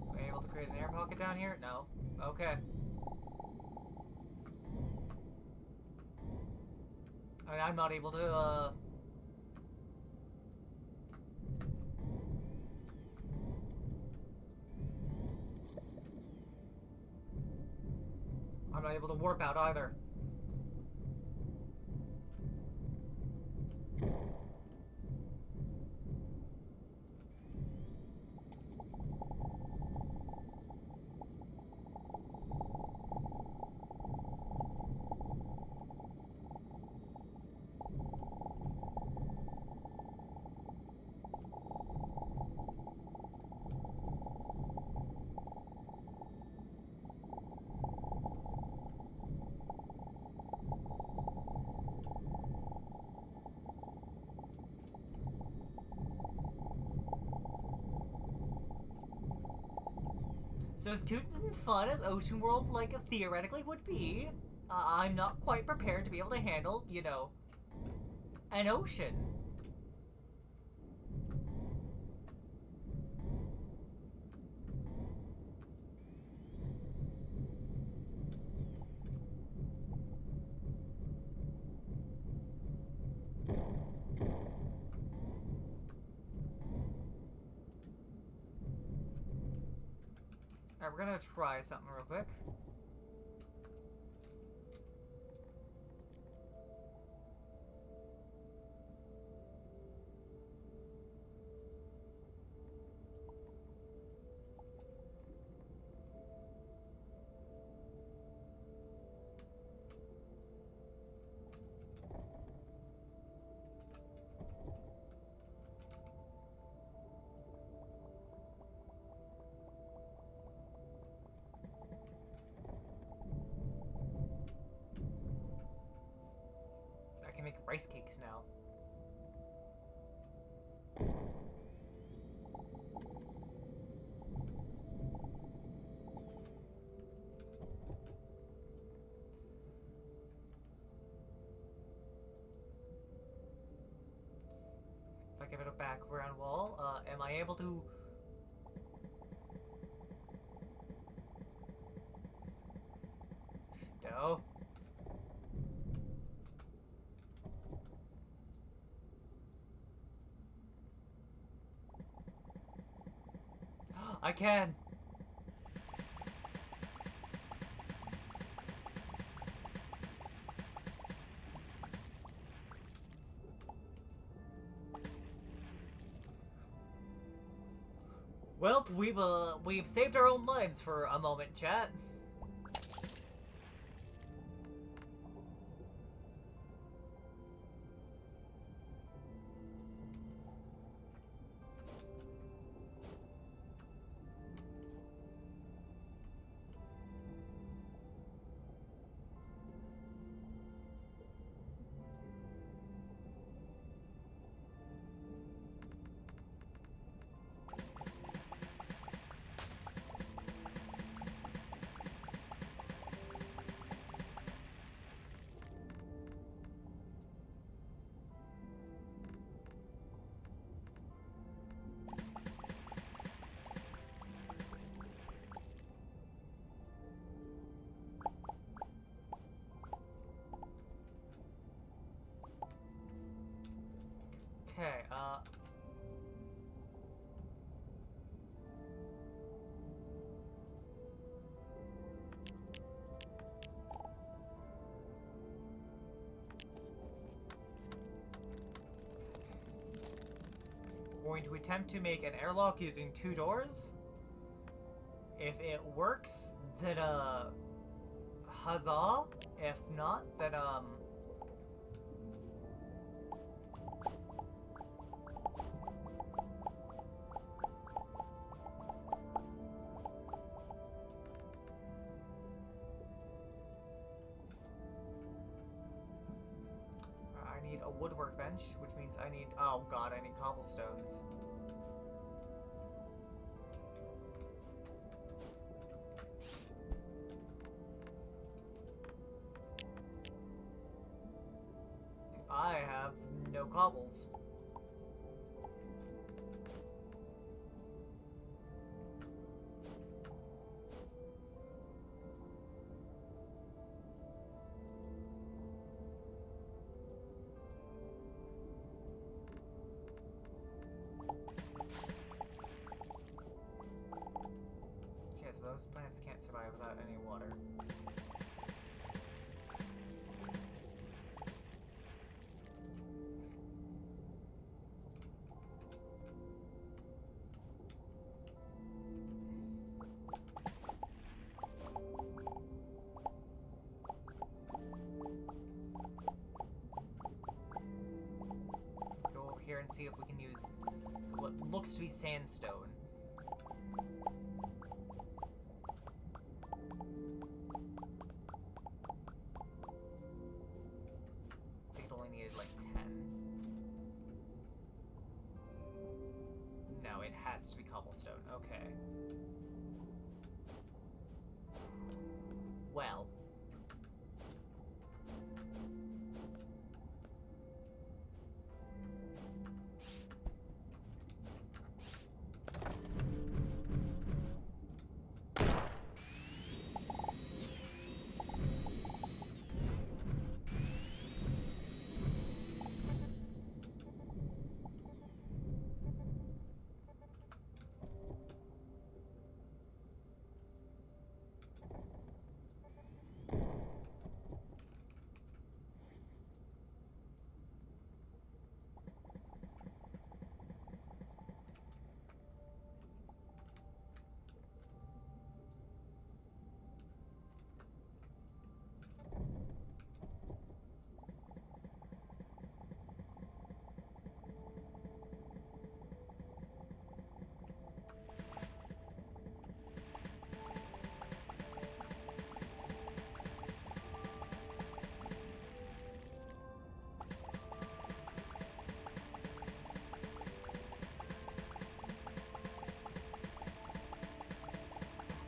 Am I able to create an air pocket down here? No. Okay. I mean, I'm not able to, I'm not able to warp out either. So as cute and fun as Ocean World, like, theoretically would be, I'm not quite prepared to be able to handle, you know, an ocean. Alright, we're gonna try something real quick. I can make rice cakes now. If I give it a background wall, am I able to... No. I can! Well, we've saved our own lives for a moment, chat. Okay, going to attempt to make an airlock using 2 doors. If it works, then huzzah. If not, then I need a woodwork bench, which means I need, oh god, I need cobblestones. I have no cobbles. Okay, so those plants can't survive without any water. Go over here and see if we can use what looks to be sandstone. I think it only needed like 10. No, it has to be cobblestone. Okay. Well.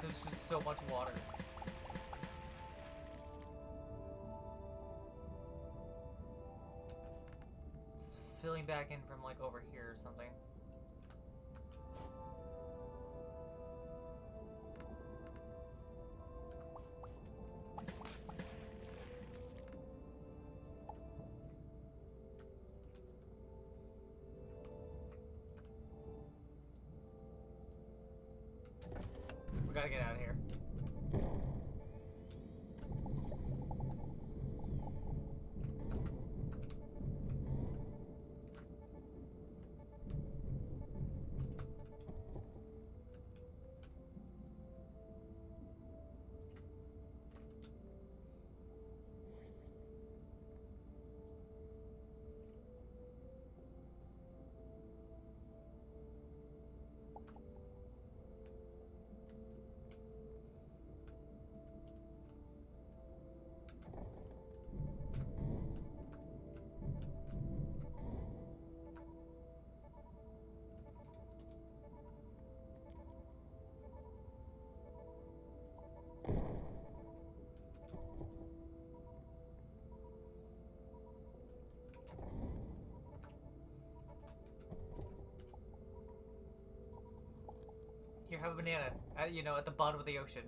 There's just so much water. It's filling back in from like over here or something. We gotta get out of here. Here, have a banana. You know, at the bottom of the ocean.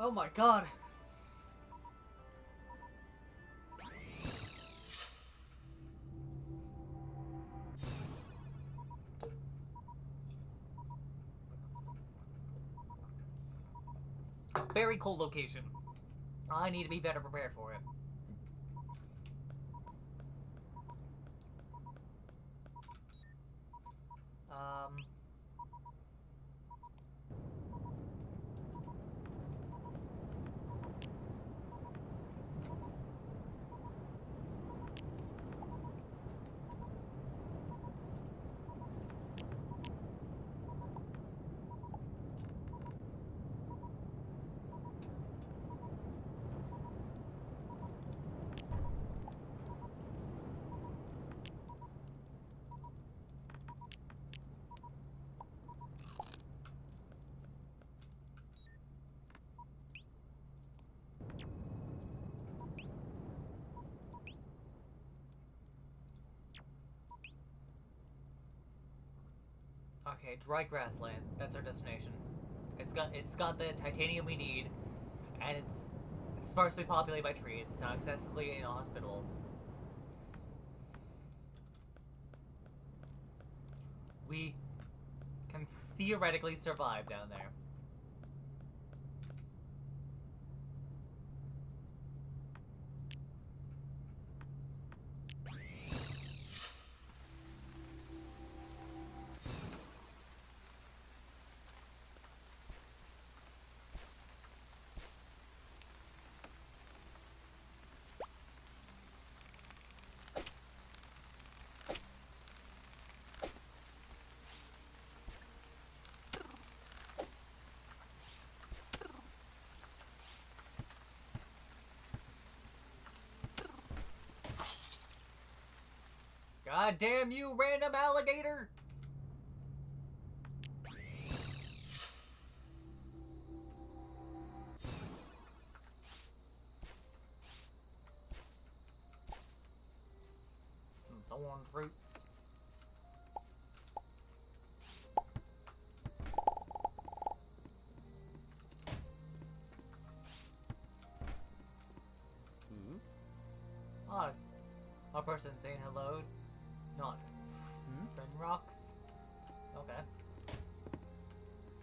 Oh my god. Very cold location. I need to be better prepared for it. Um... Okay, dry grassland. That's our destination. It's got the titanium we need, and it's sparsely populated by trees. It's not excessively inhospitable. We can theoretically survive down there. God damn you, random alligator! Some thorned roots. Odd. A person saying hello. Not friend rocks. Okay.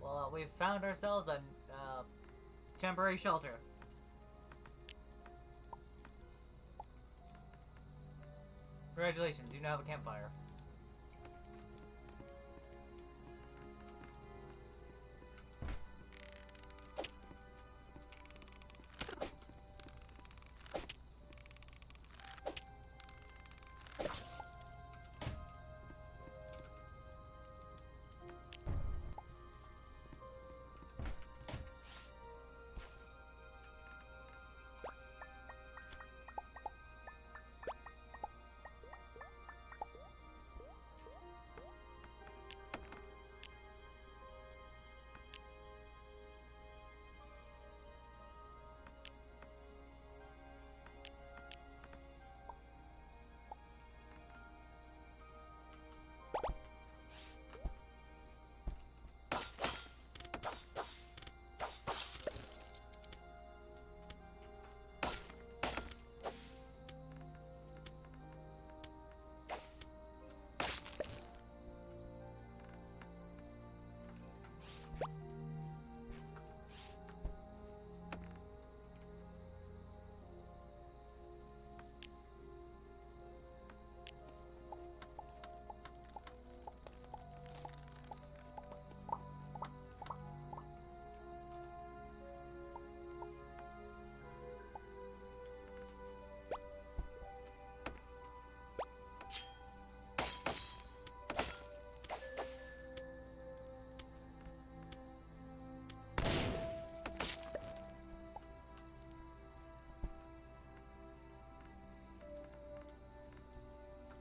Well, we've found ourselves a temporary shelter. Congratulations, you now have a campfire.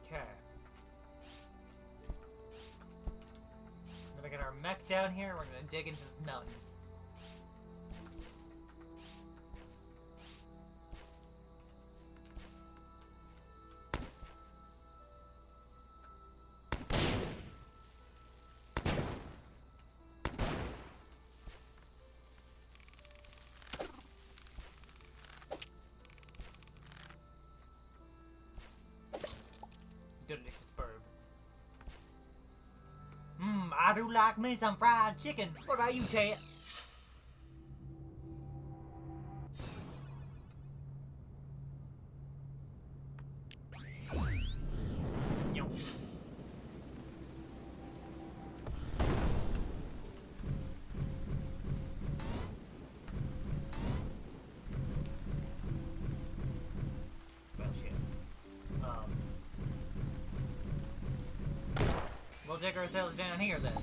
Okay. We're gonna get our mech down here, we're gonna dig into this mountain. delicious burb. I do like me some fried chicken. What about you, Chad? Yo. Well, shit. We'll check ourselves down here then.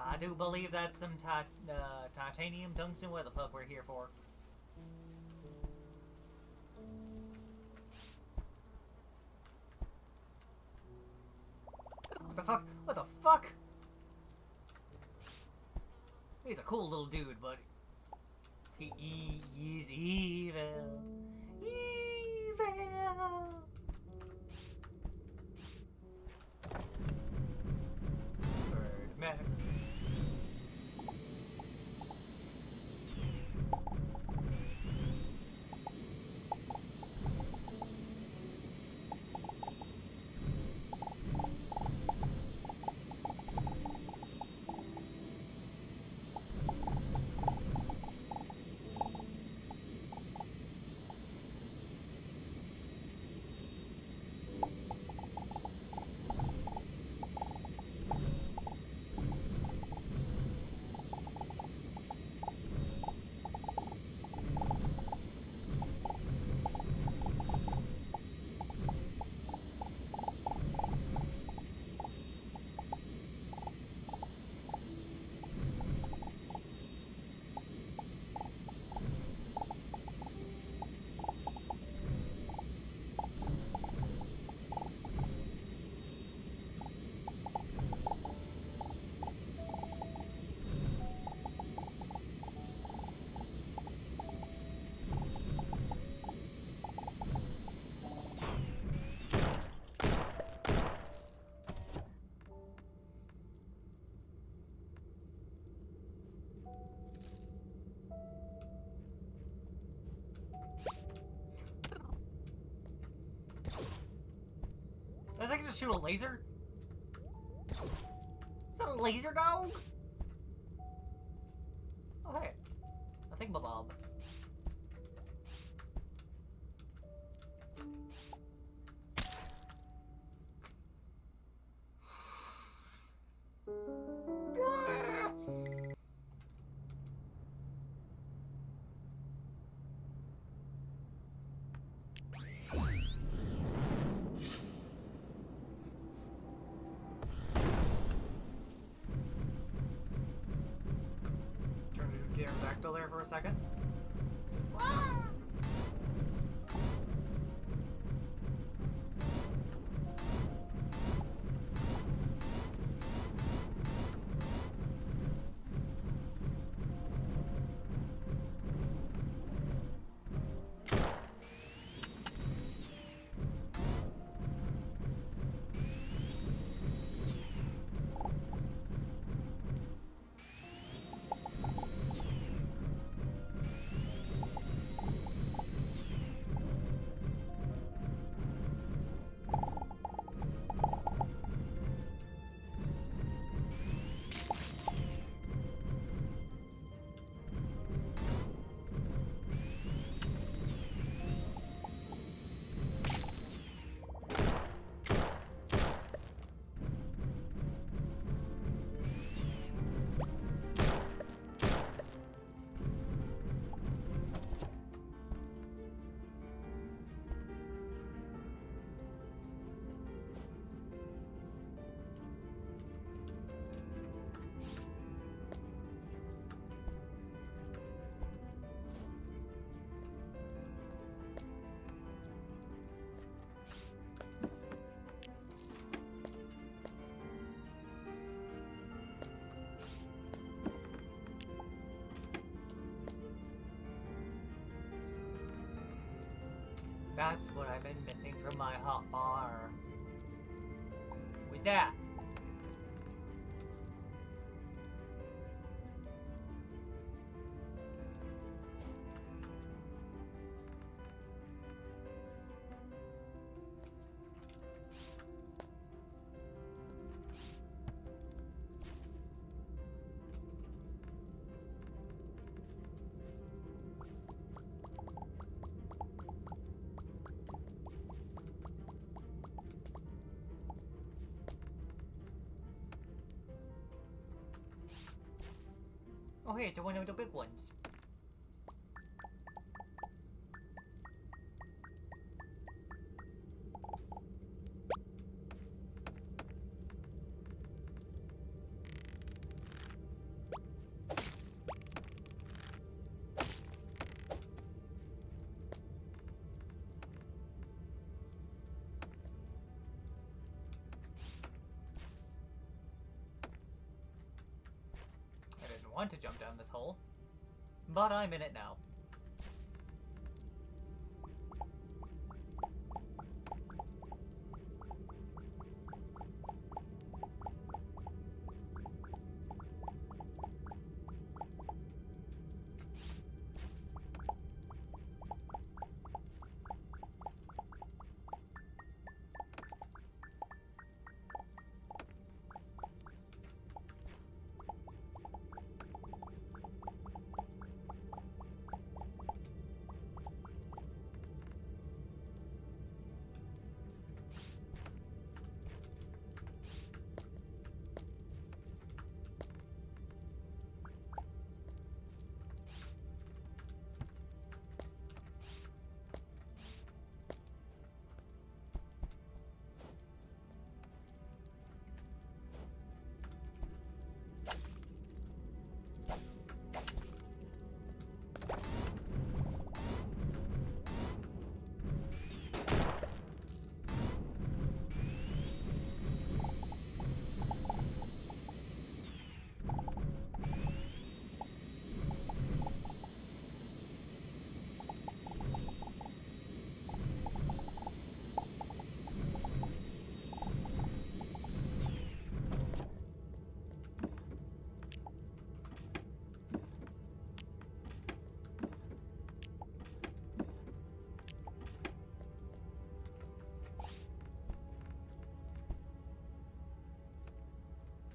I do believe that's some titanium tungsten. What the fuck we're here for? What the fuck? What the fuck? He's a cool little dude, but he's evil. Evil. Birdman. I think I can just shoot a laser? Is that a laser dog? Oh, hey. I think Bob. Pterodactyl there for a second. That's what I've been missing from my hot bar. With that. Oh hey, it's one of the big ones. I didn't want to jump down this hole, but I'm in it now.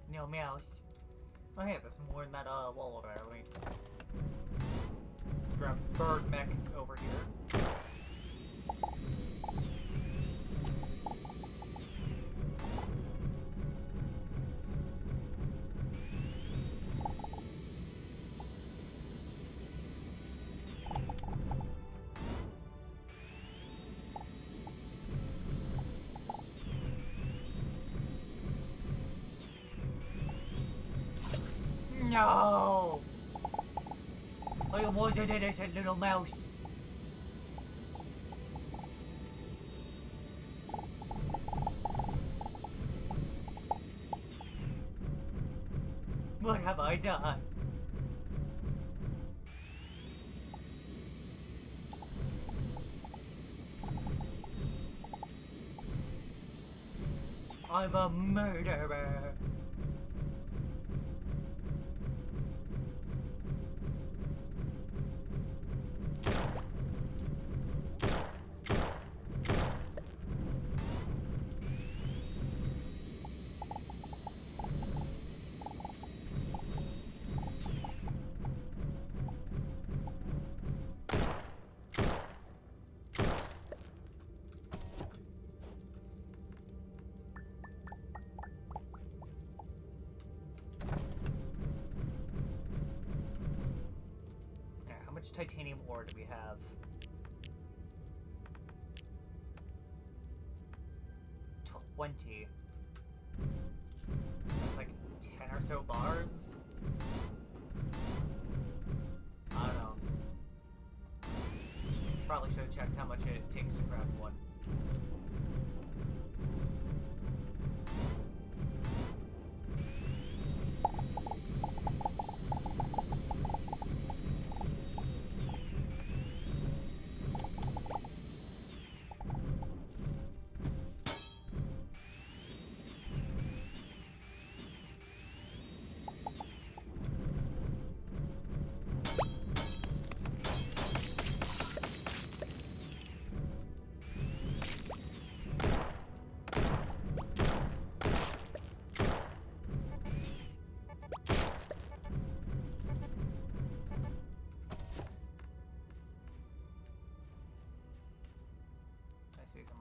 No mouse. Oh hey, there's more in that wall over there. Let me grab bird mech over here. No! I almost did it, little mouse. What have I done? I'm a murderer. How much titanium ore do we have? 20. That's like 10 or so bars? I don't know. Probably should have checked how much it takes to craft one.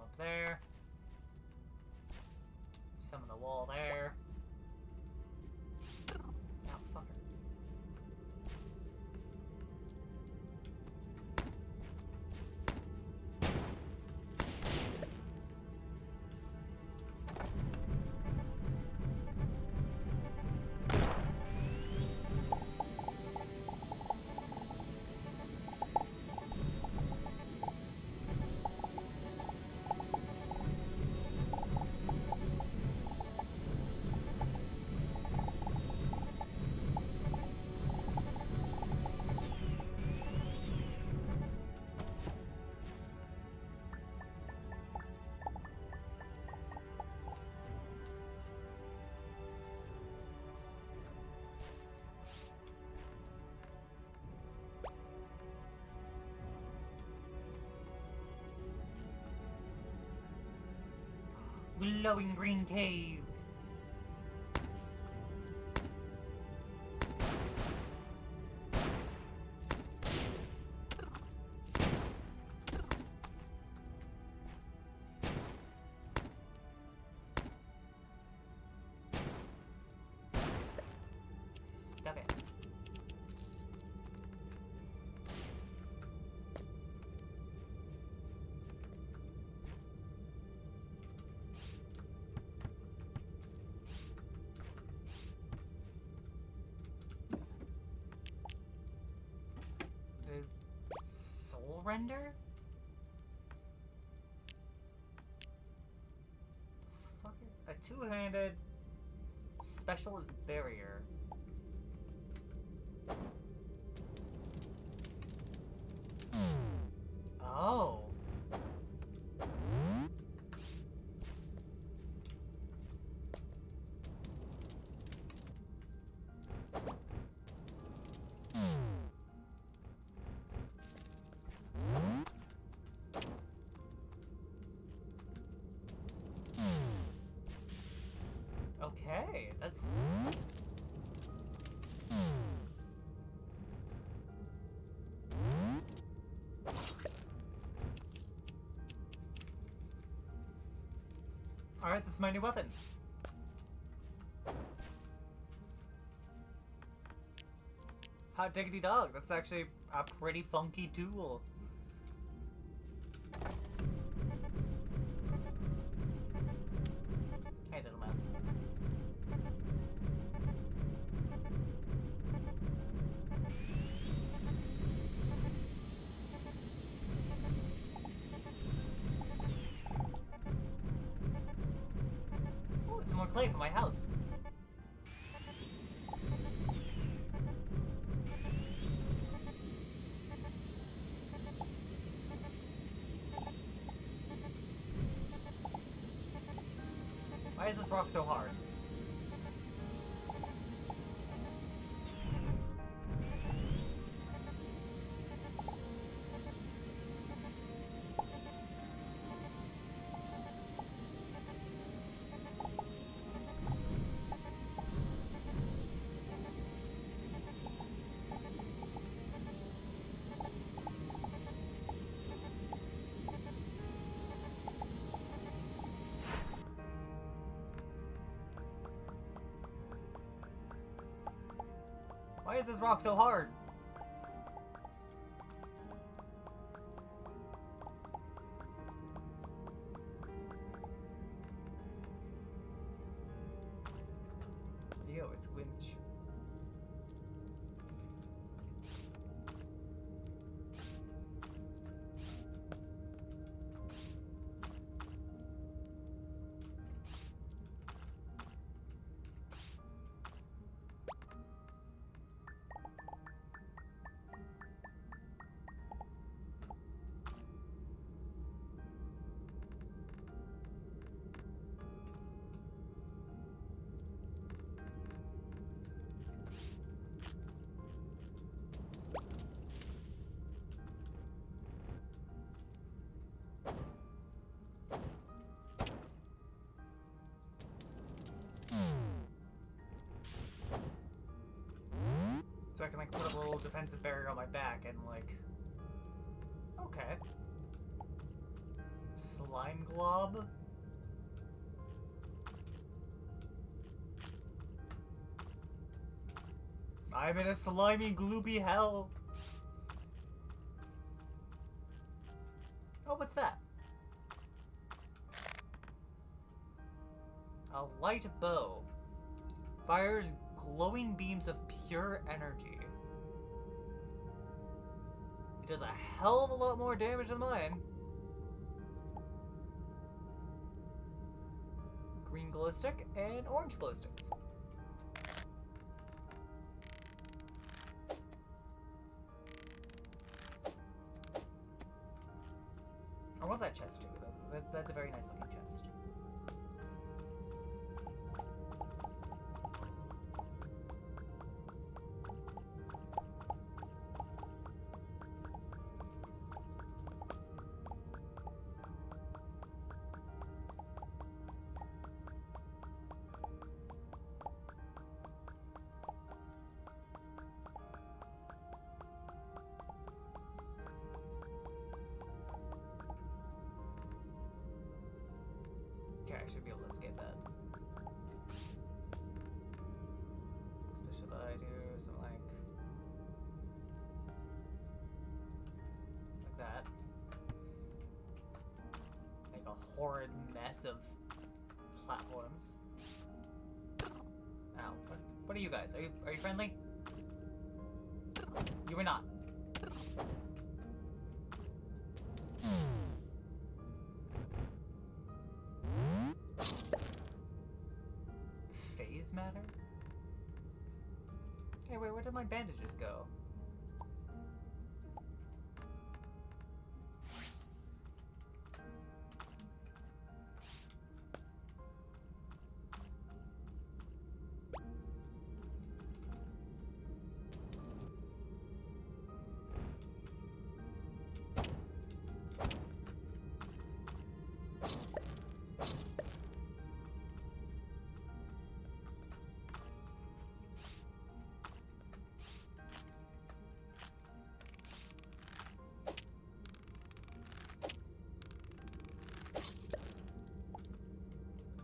up there. Some on the wall there. Oh, fucker. Glowing green cave. Stop it. Soul render? Fuck it. A two-handed specialist barrier. Oh. Okay, that's... Alright, this is my new weapon. Hot diggity dog, that's actually a pretty funky tool. Hey, little mouse. Ooh, some more clay for my house. Why is this rock so hard? Why is this rock so hard? Yo, it's winch. So I can like put a little defensive barrier on my back and like... Okay. Slime glob? I'm in a slimy, gloopy hell. Oh, what's that? A light bow. Fires glowing beams of pure energy. It does a hell of a lot more damage than mine. Green glow stick and orange glow sticks. I want that chest too. That's a very nice looking chest. Okay, I should be able to escape that. Especially if I do something like that. Make a horrid mess of platforms. Ow. What are you guys? Are you friendly? You were not. Phase matter? Hey, wait, where did my bandages go?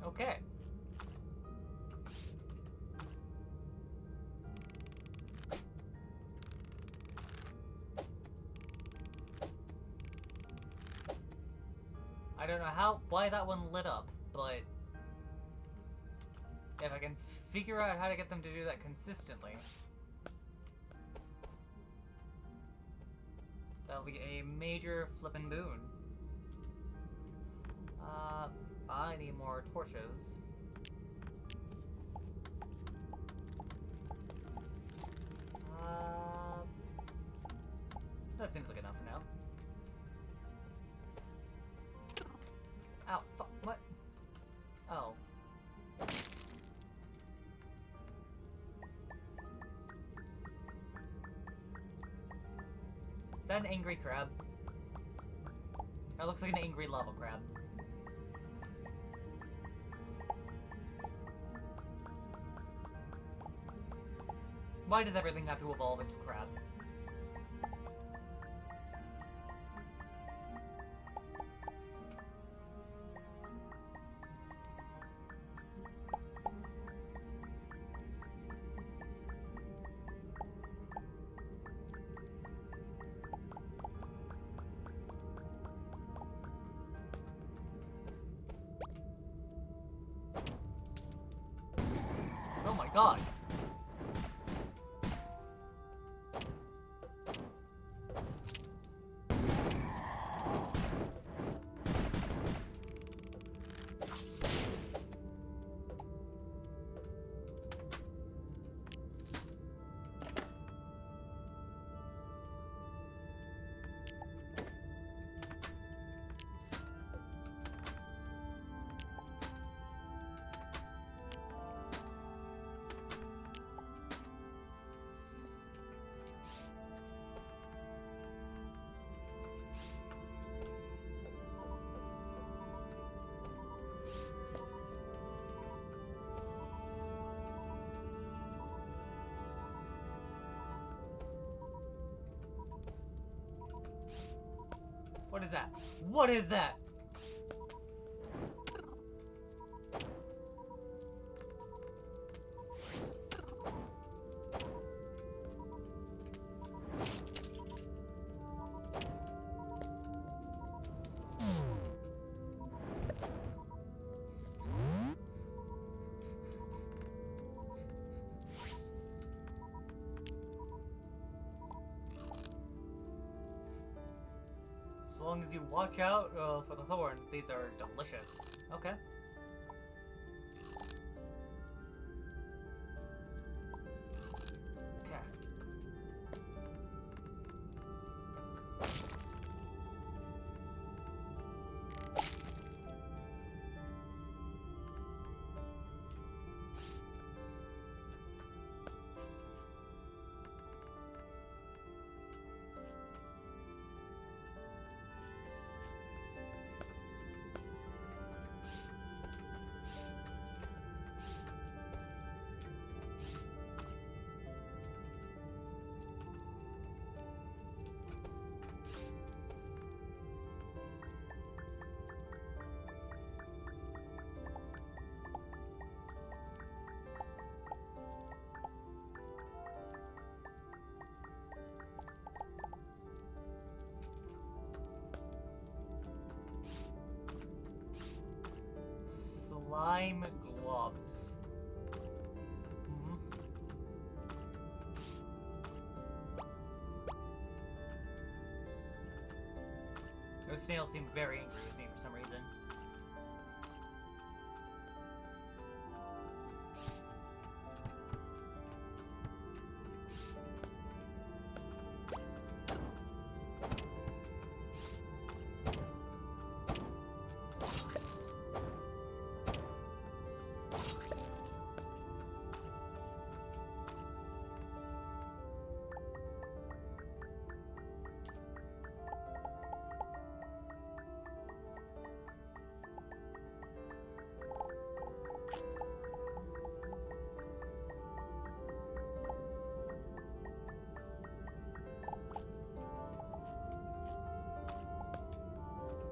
Okay. I don't know why that one lit up, but if I can figure out how to get them to do that consistently, that'll be a major flippin' boon. I need more torches. That seems like enough for now. Ow, fuck, what? Oh. Is that an angry crab? That looks like an angry lava crab. Why does everything have to evolve into crab? Oh my god! What is that? What is that? long as you watch out for the thorns, these are delicious. Okay. Okay. Slime globs. Hmm. Those snails seem very angry with me for some reason.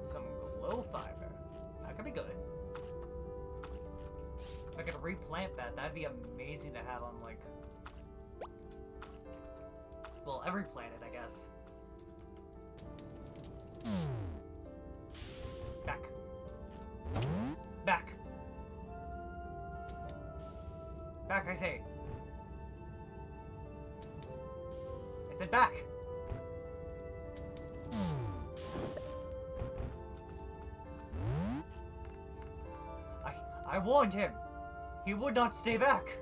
Some glow fiber. That could be good. If I could replant that, that'd be amazing to have on, like... well, every planet, I guess. Back. Back! Back, I say! I said back! I warned him! He would not stay back!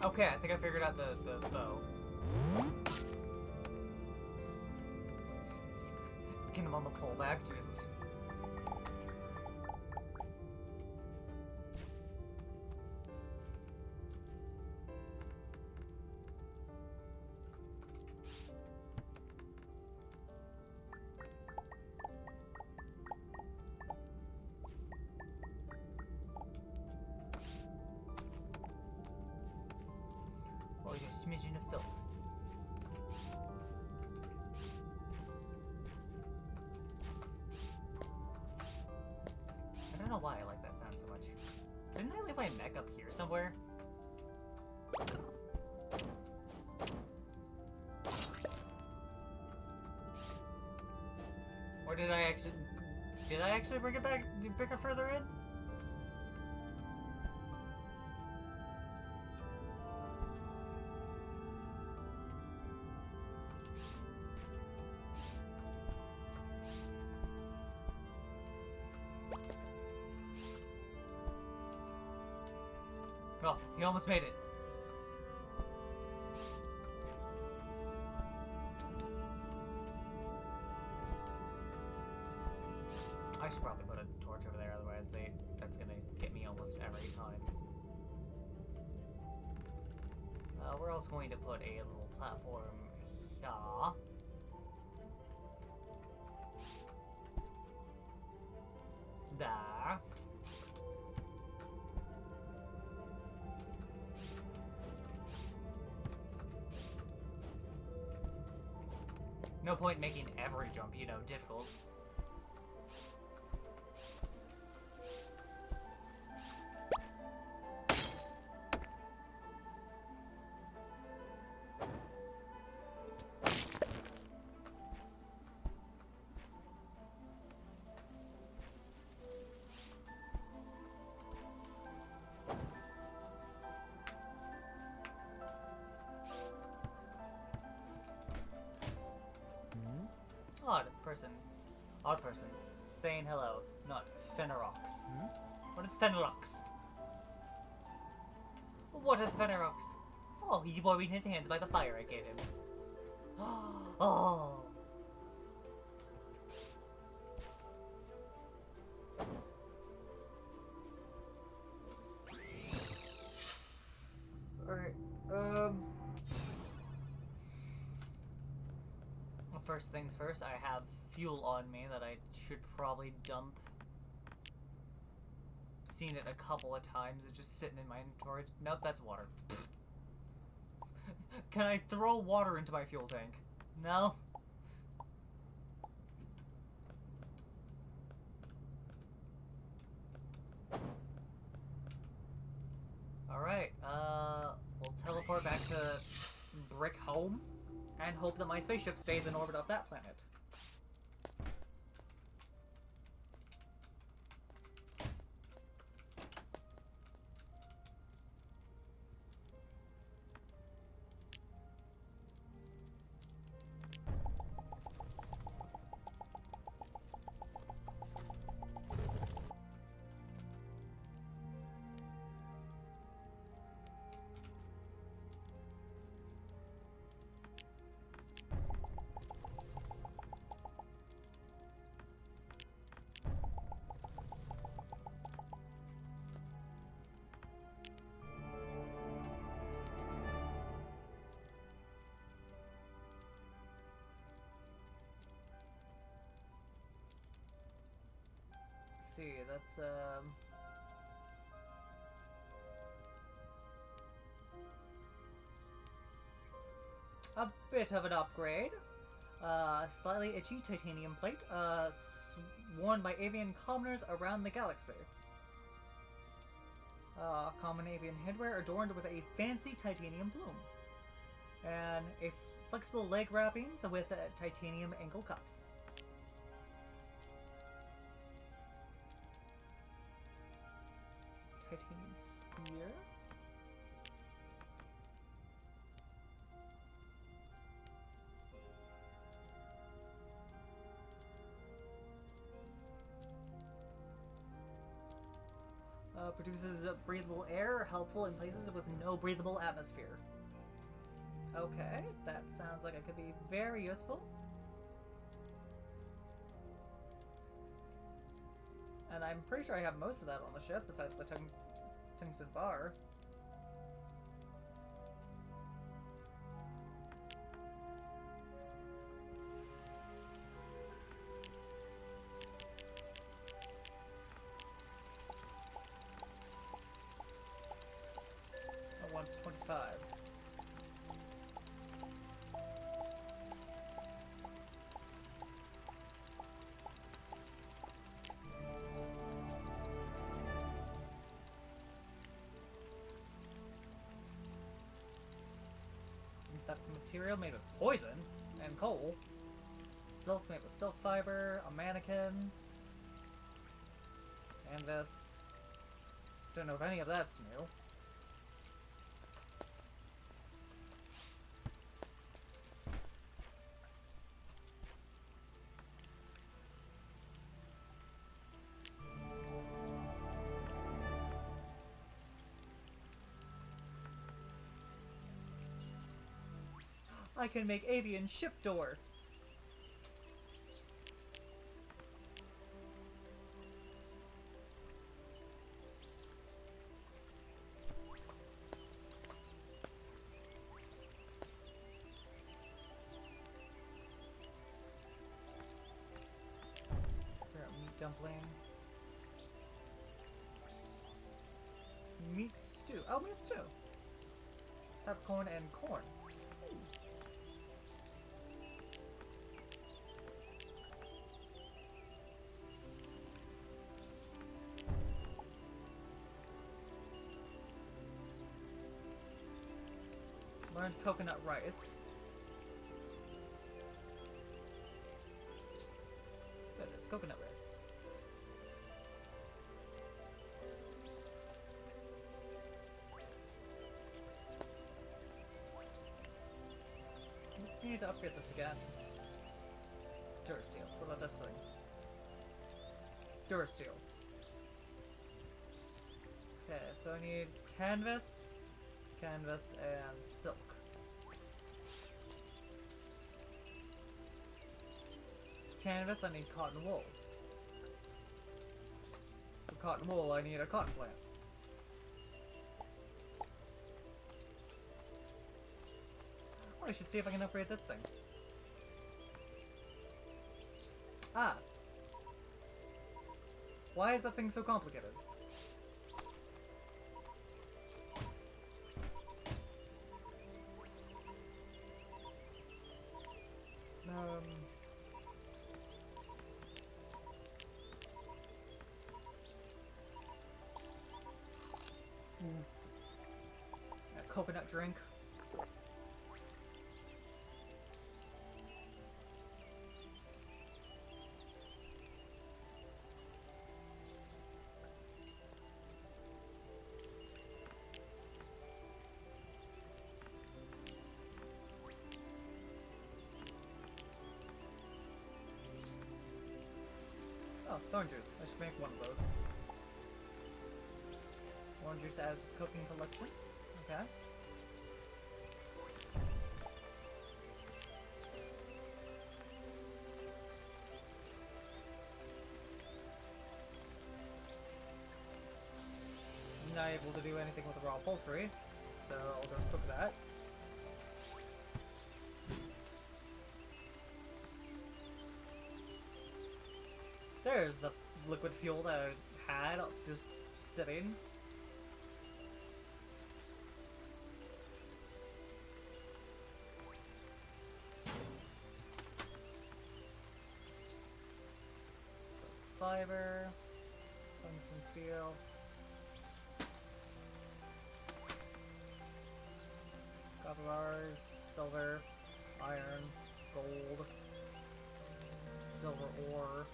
Okay, I think I figured out the bow. Getting him on the pullback, Jesus. Oh, you're a smidgen of silk. I don't know why I like that sound so much. Didn't I leave my mech up here somewhere? Or did I actually bring it back, bring it further in? Oh, he almost made it. I should probably put a torch over there, otherwise that's gonna get me almost every time. We're also going to put a little platform here. There. No point making every jump, you know, difficult. Odd person. Saying hello, not Fennerox. What is Fennerox? What is Fennerox? Oh, he's warming his hands by the fire I gave him. Oh. Alright, Well, first things first, I have fuel on me that I should probably dump. Seen it a couple of times. It's just sitting in my inventory. Nope, that's water. Can I throw water into my fuel tank? No? Alright, we'll teleport back to Brick Home and hope that my spaceship stays in orbit of that planet. See, that's a bit of an upgrade. Slightly itchy titanium plate, worn by avian commoners around the galaxy. Common avian headwear adorned with a fancy titanium plume. And a flexible leg wrappings with titanium ankle cuffs. Titanium spear. Produces breathable air, helpful in places with no breathable atmosphere. Okay, that sounds like it could be very useful. And I'm pretty sure I have most of that on the ship, besides the tungsten bar. Oh, one's 25. Material made with poison and coal. Silk made with silk fiber, a mannequin, and this. Don't know if any of that's new. I can make avian ship door. Meat dumpling. Meat stew. Oh, meat stew. Peppercorn and corn. Ooh. Learned coconut rice. There it is, coconut rice. Let's need to upgrade this again. Durasteel. What about this thing? Durasteel. Okay, so I need canvas, canvas, and silk. Canvas, I need cotton wool. For cotton wool, I need a cotton plant. Oh, I should see if I can upgrade this thing. Ah. Why is that thing so complicated? A coconut drink. Oh, thorn juice. I should make one of those. Orange juice added to cooking collection. Okay. I'm not able to do anything with the raw poultry, so I'll just cook that. There's the liquid fuel that I had just sitting. So fiber, tungsten steel. Copper bars, silver, iron, gold, silver ore.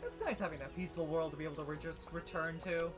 It's nice having a peaceful world to be able to just return to.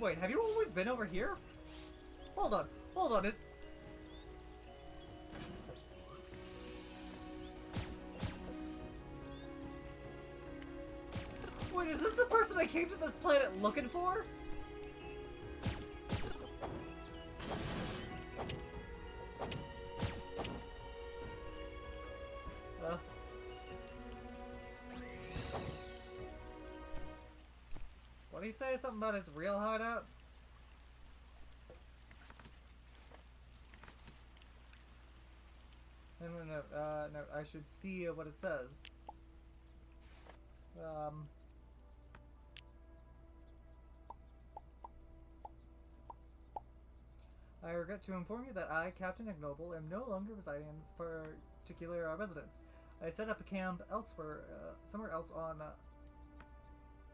Wait, have you always been over here? Hold on, hold on. Wait, is this the person I came to this planet looking for? What did he say? Something about his real hideout? No, I should see what it says. I regret to inform you that I, Captain Ignoble, am no longer residing in this particular residence. I set up a camp elsewhere, somewhere else on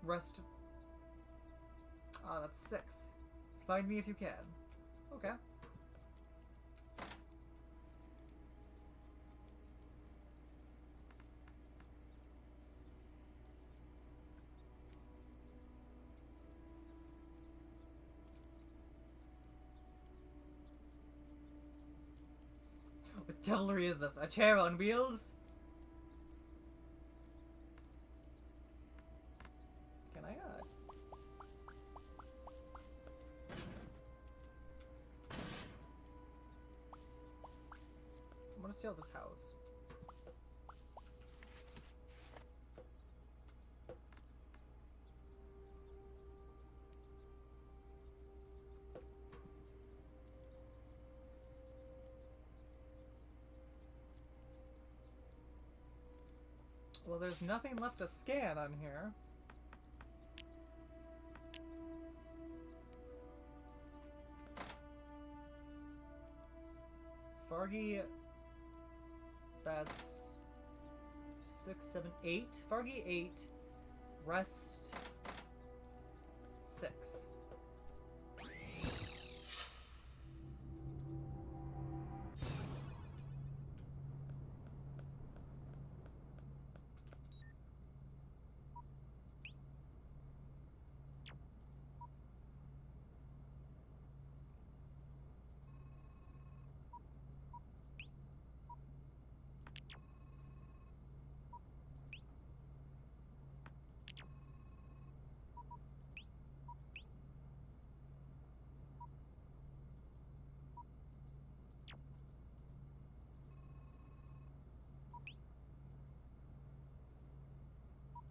Rest. That's 6. Find me if you can. Okay. What devilry is this? A chair on wheels? Can I, I want to steal this house. Well, there's nothing left to scan on here. Fargy, that's 6, 7, 8. Fargy 8, Rest 6.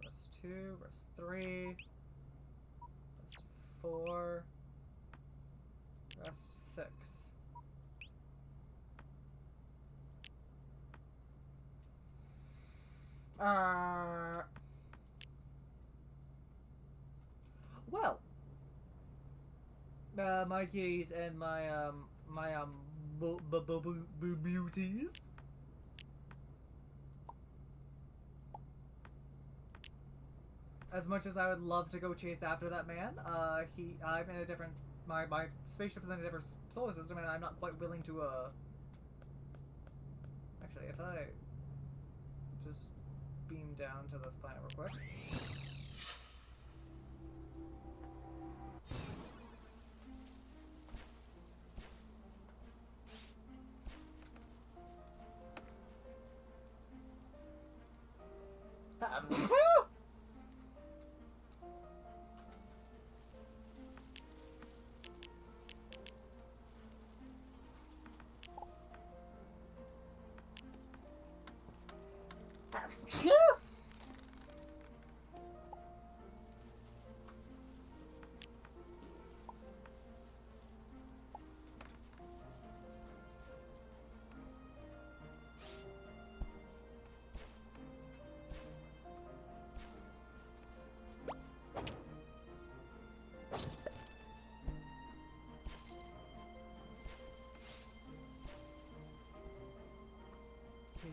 Rest 2, rest 3, rest 4, rest 6. Well, my kitties and my beauties. As much as I would love to go chase after that man, I'm in a different, my spaceship is in a different solar system, and I'm not quite willing to, actually, if I just beam down to this planet real quick.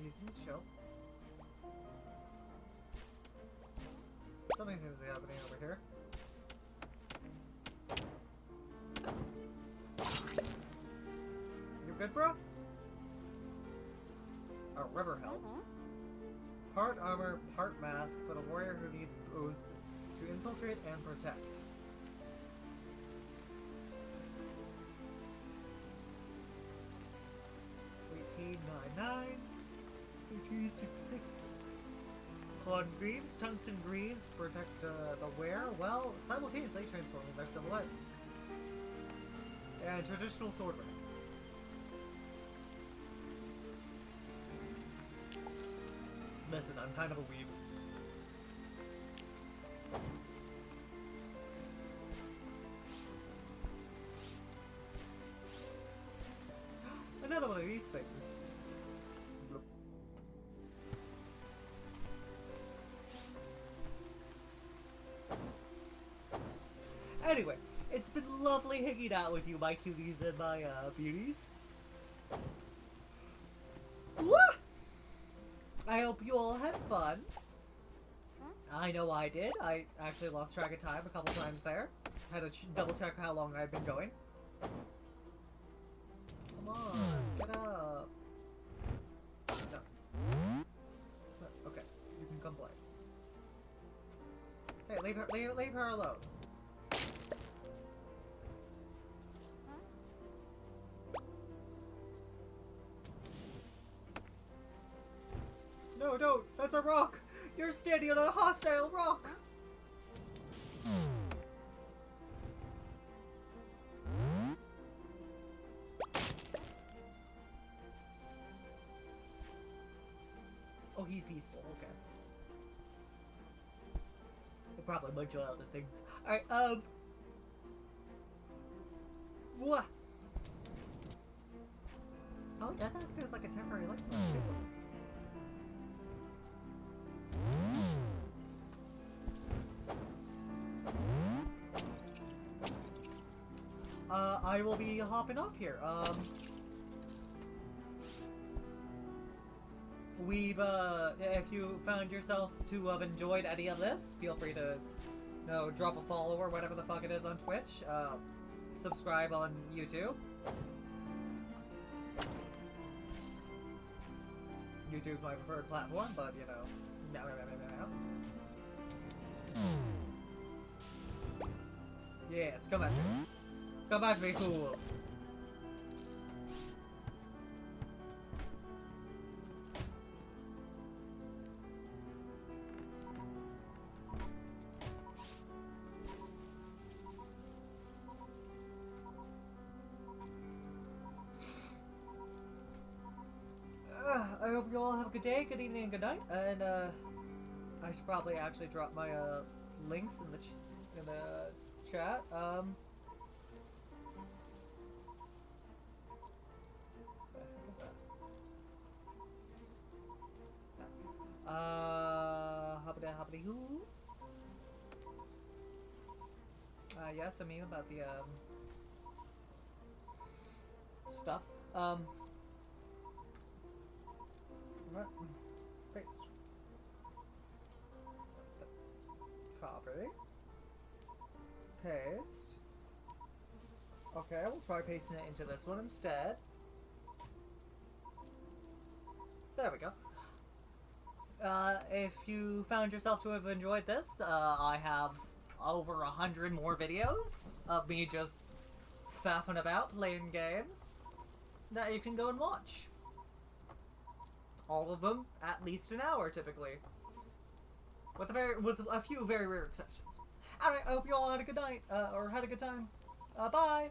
He seems chill. Something seems to be happening over here. You good, bro? A river help. Part armor, part mask for the warrior who needs both to infiltrate and protect. 1899, 1866. Con greaves, tungsten greaves protect the wearer while simultaneously transforming their silhouette. And traditional sword rank. Listen, I'm kind of a weeb. Another one of these things. Anyway, it's been lovely hanging out with you, my cuties and my beauties. Woo! I hope you all had fun. I know I did. I actually lost track of time a couple times there. Had to double check how long I've been going. Come on, get up. No. Okay, you can come play. Hey, leave her alone. No, don't! That's a rock! You're standing on a hostile rock! Oh, he's peaceful, okay. He'll probably munch on other things. Alright, what? Oh, it does act as like a temporary light source too. I will be hopping off here. If you found yourself to have enjoyed any of this, feel free to, drop a follow or whatever the fuck it is on Twitch. Subscribe on YouTube. YouTube's my preferred platform, but, no. Yes, come at me. Come at me, fool. I hope you all have a good day, good evening, and good night. And I should probably actually drop my links in the chat. Hoppity hoo. Yes, I mean about the stuffs. Paste. Copy. Paste. Okay, we'll try pasting it into this one instead. There we go. If you found yourself to have enjoyed this, I have over 100 more videos of me just faffing about playing games that you can go and watch. All of them at least an hour, typically, with a few very rare exceptions. All right, I hope you all had a good night or had a good time. Bye.